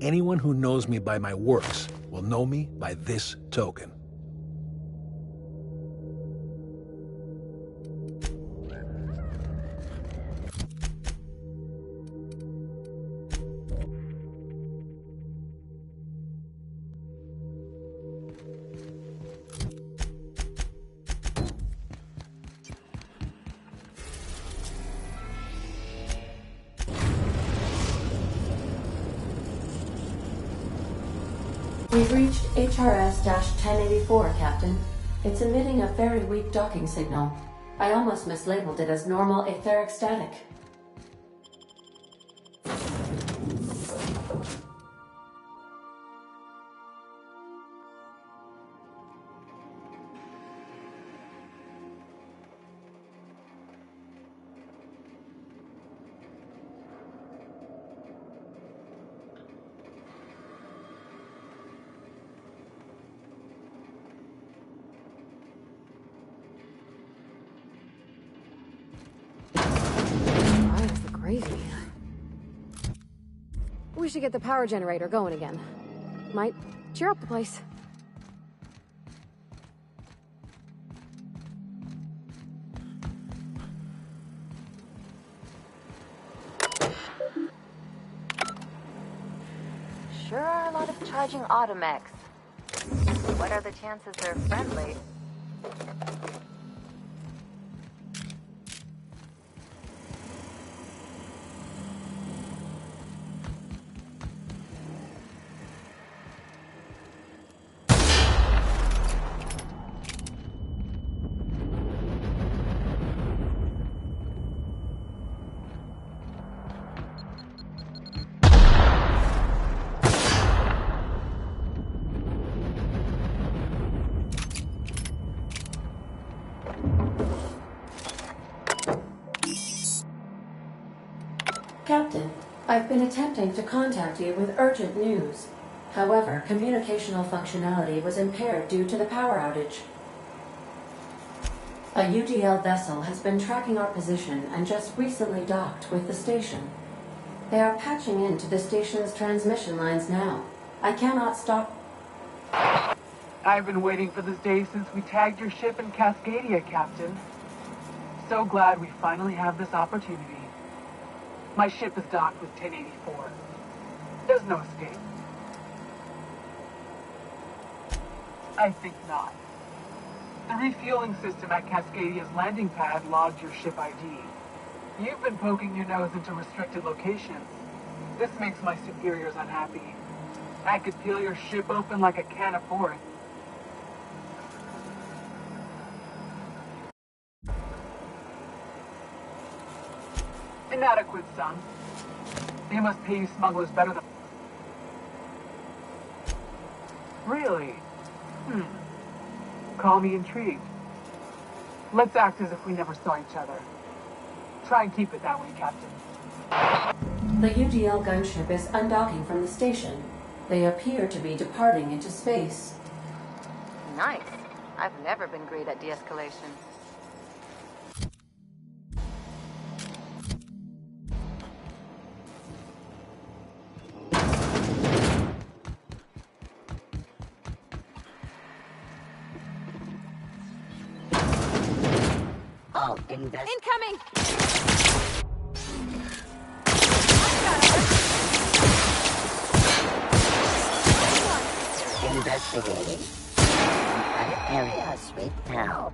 Anyone who knows me by my works will know me by this token. We've reached HRS-1084, Captain. It's emitting a very weak docking signal. I almost mislabeled it as normal etheric static. Crazy. We should get the power generator going again. Might cheer up the place. Sure are a lot of charging automechs. What are the chances they're friendly? Captain, I've been attempting to contact you with urgent news. However, communicational functionality was impaired due to the power outage. A UDL vessel has been tracking our position and just recently docked with the station. They are patching into the station's transmission lines now. I cannot stop. I've been waiting for this day since we tagged your ship in Cascadia, Captain. So glad we finally have this opportunity. My ship is docked with 1084. There's no escape. I think not. The refueling system at Cascadia's landing pad logged your ship ID. You've been poking your nose into restricted locations. This makes my superiors unhappy. I could peel your ship open like a can of pork. Inadequate, son. They must pay you smugglers better than... Really? Call me intrigued. Let's act as if we never saw each other. Try and keep it that way, Captain. The UDL gunship is undocking from the station. They appear to be departing into space. Nice. I've never been great at de-escalation. Incoming! Investigating. Area sweep now.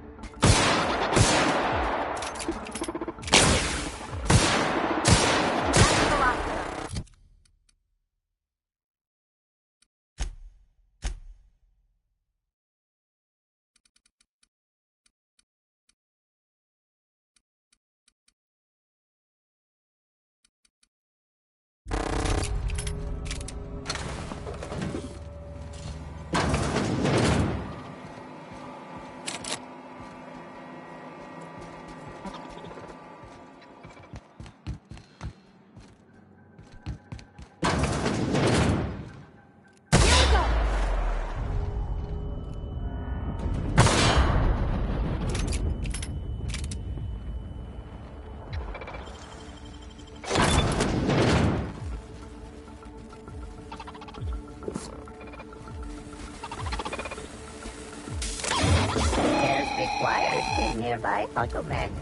Nearby automatic.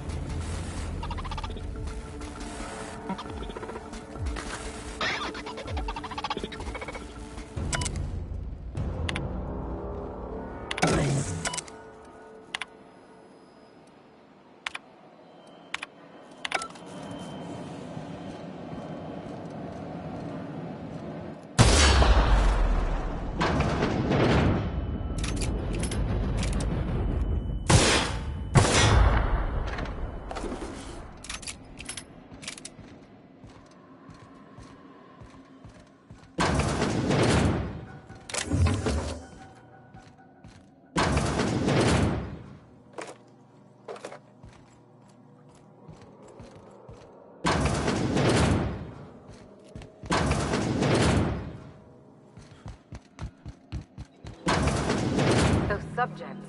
Subjects.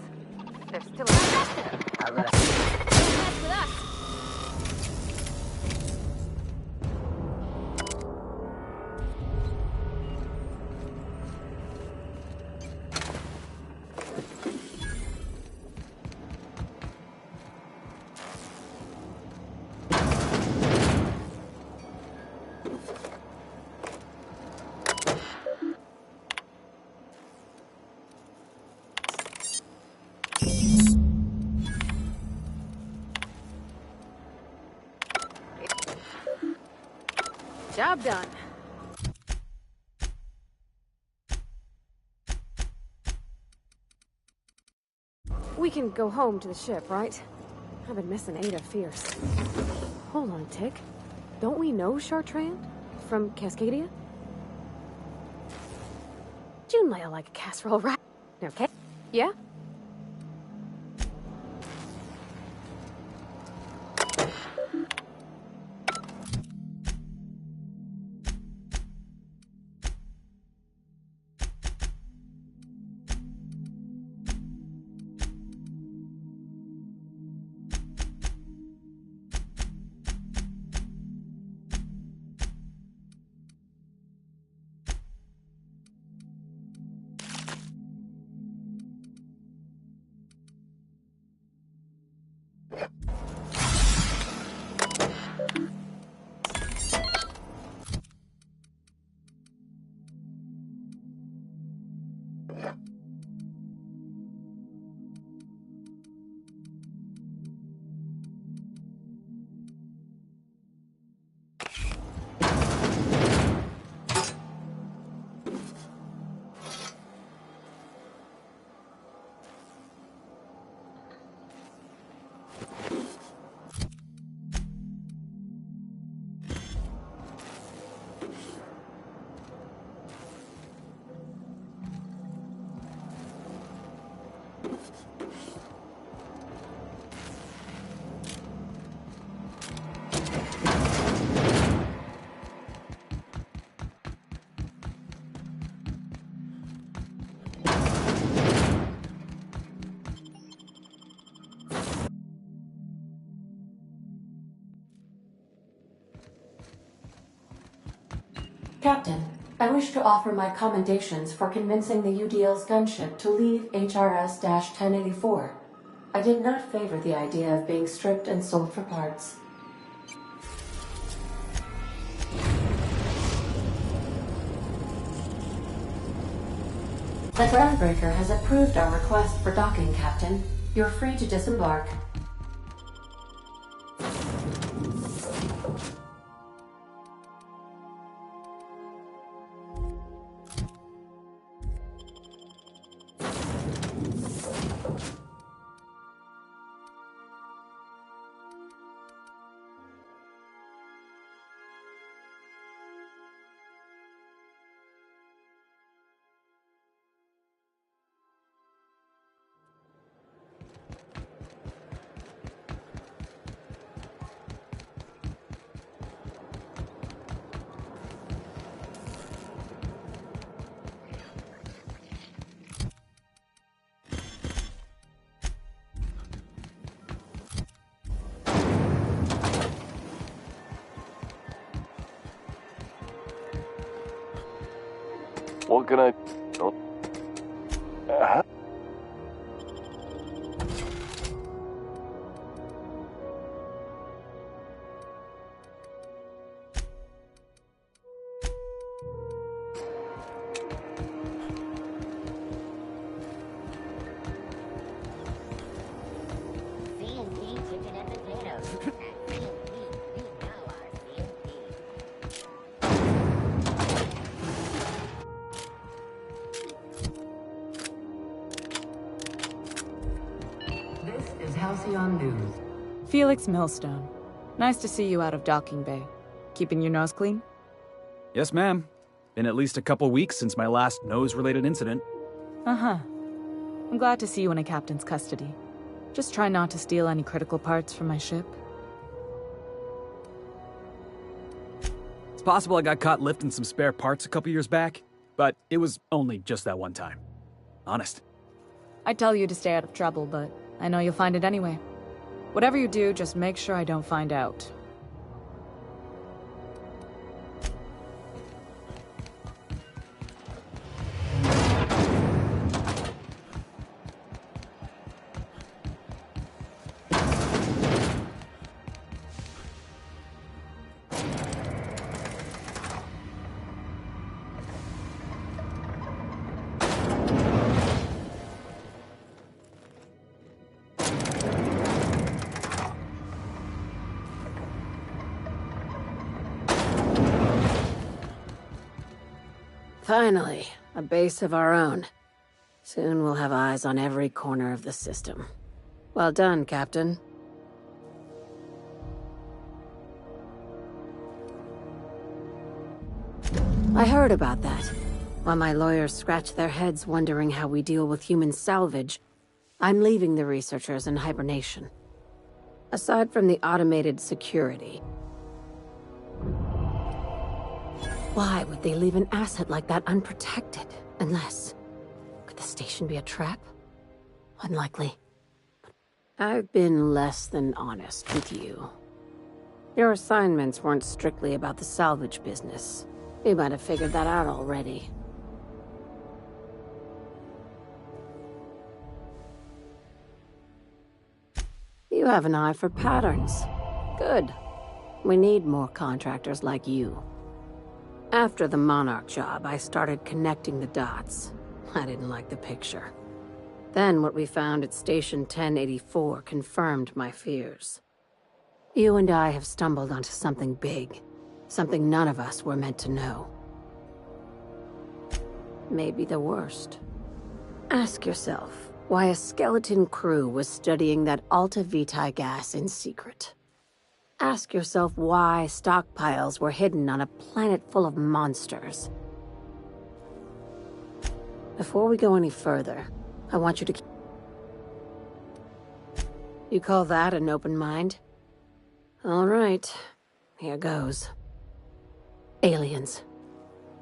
They're still alive. With us. Job done. We can go home to the ship, right? I've been missing Ada fierce. Hold on a tick. Don't we know Chartrand? From Cascadia? June lay like a casserole, right? Okay. Yeah? Captain, I wish to offer my commendations for convincing the UDL's gunship to leave HRS-1084. I did not favor the idea of being stripped and sold for parts. The Groundbreaker has approved our request for docking, Captain. You're free to disembark. What can I... Halcyon News. Felix Millstone. Nice to see you out of docking bay. Keeping your nose clean? Yes, ma'am. Been at least a couple weeks since my last nose-related incident. Uh-huh. I'm glad to see you in a captain's custody. Just try not to steal any critical parts from my ship. It's possible I got caught lifting some spare parts a couple years back, but it was only just that one time. Honest. I'd tell you to stay out of trouble, but I know you'll find it anyway. Whatever you do, just make sure I don't find out. Finally, a base of our own. Soon we'll have eyes on every corner of the system. Well done, Captain. I heard about that. While my lawyers scratch their heads wondering how we deal with human salvage, I'm leaving the researchers in hibernation. Aside from the automated security, why would they leave an asset like that unprotected? Unless... could the station be a trap? Unlikely. I've been less than honest with you. Your assignments weren't strictly about the salvage business. You might have figured that out already. You have an eye for patterns. Good. We need more contractors like you. After the Monarch job, I started connecting the dots. I didn't like the picture. Then what we found at Station 1084 confirmed my fears. You and I have stumbled onto something big. Something none of us were meant to know. Maybe the worst. Ask yourself why a skeleton crew was studying that Alta Vitae gas in secret. Ask yourself why stockpiles were hidden on a planet full of monsters. Before we go any further, I want you to... You call that an open mind? All right, here goes. Aliens.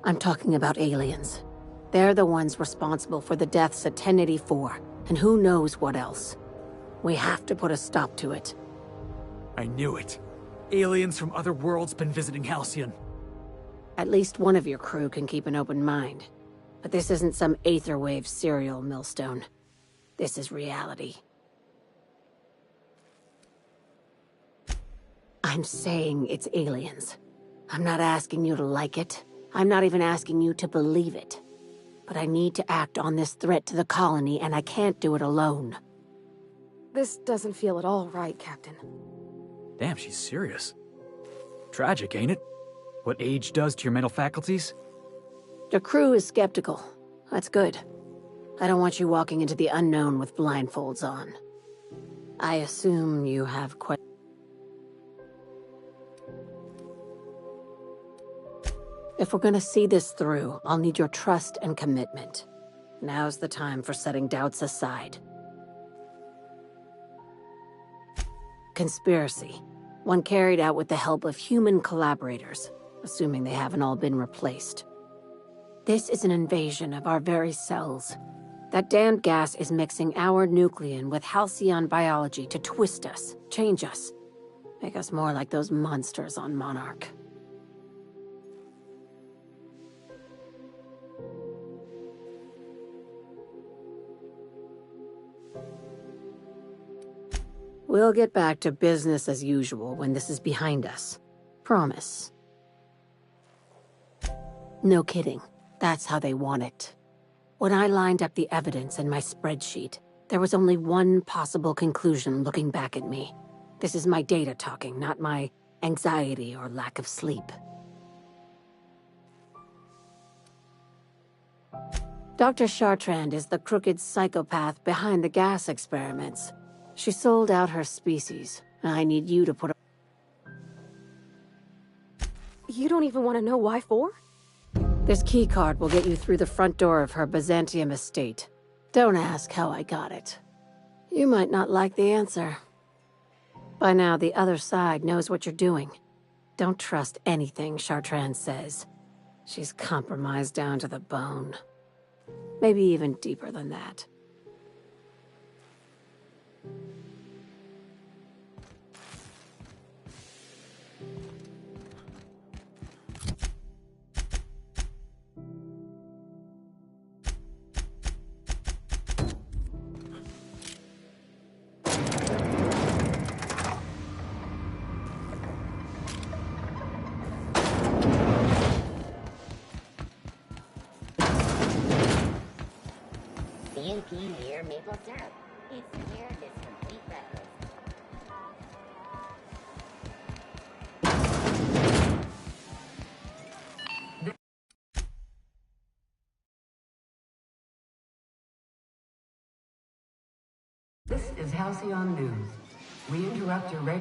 I'm talking about aliens. They're the ones responsible for the deaths at 1084, and who knows what else. We have to put a stop to it. I knew it. Aliens from other worlds been visiting Halcyon. At least one of your crew can keep an open mind. But this isn't some Aetherwave serial, Millstone. This is reality. I'm saying it's aliens. I'm not asking you to like it. I'm not even asking you to believe it. But I need to act on this threat to the colony, and I can't do it alone. This doesn't feel at all right, Captain. Damn, she's serious. Tragic, ain't it? What age does to your mental faculties? The crew is skeptical. That's good. I don't want you walking into the unknown with blindfolds on. I assume you have questions. If we're gonna see this through, I'll need your trust and commitment. Now's the time for setting doubts aside. Conspiracy. One carried out with the help of human collaborators, assuming they haven't all been replaced. This is an invasion of our very cells. That damned gas is mixing our nucleon with halcyon biology to twist us, change us, make us more like those monsters on Monarch. We'll get back to business as usual when this is behind us. Promise. No kidding. That's how they want it. When I lined up the evidence in my spreadsheet, there was only one possible conclusion looking back at me. This is my data talking, not my anxiety or lack of sleep. Dr. Chartrand is the crooked psychopath behind the gas experiments. She sold out her species. I need you to put a... You don't even want to know why for? This keycard will get you through the front door of her Byzantium estate. Don't ask how I got it. You might not like the answer. By now, the other side knows what you're doing. Don't trust anything Chartrand says. She's compromised down to the bone. Maybe even deeper than that. CNP near maple syrup. It's near this complete breakfast. This is Halcyon News. We interrupt your regular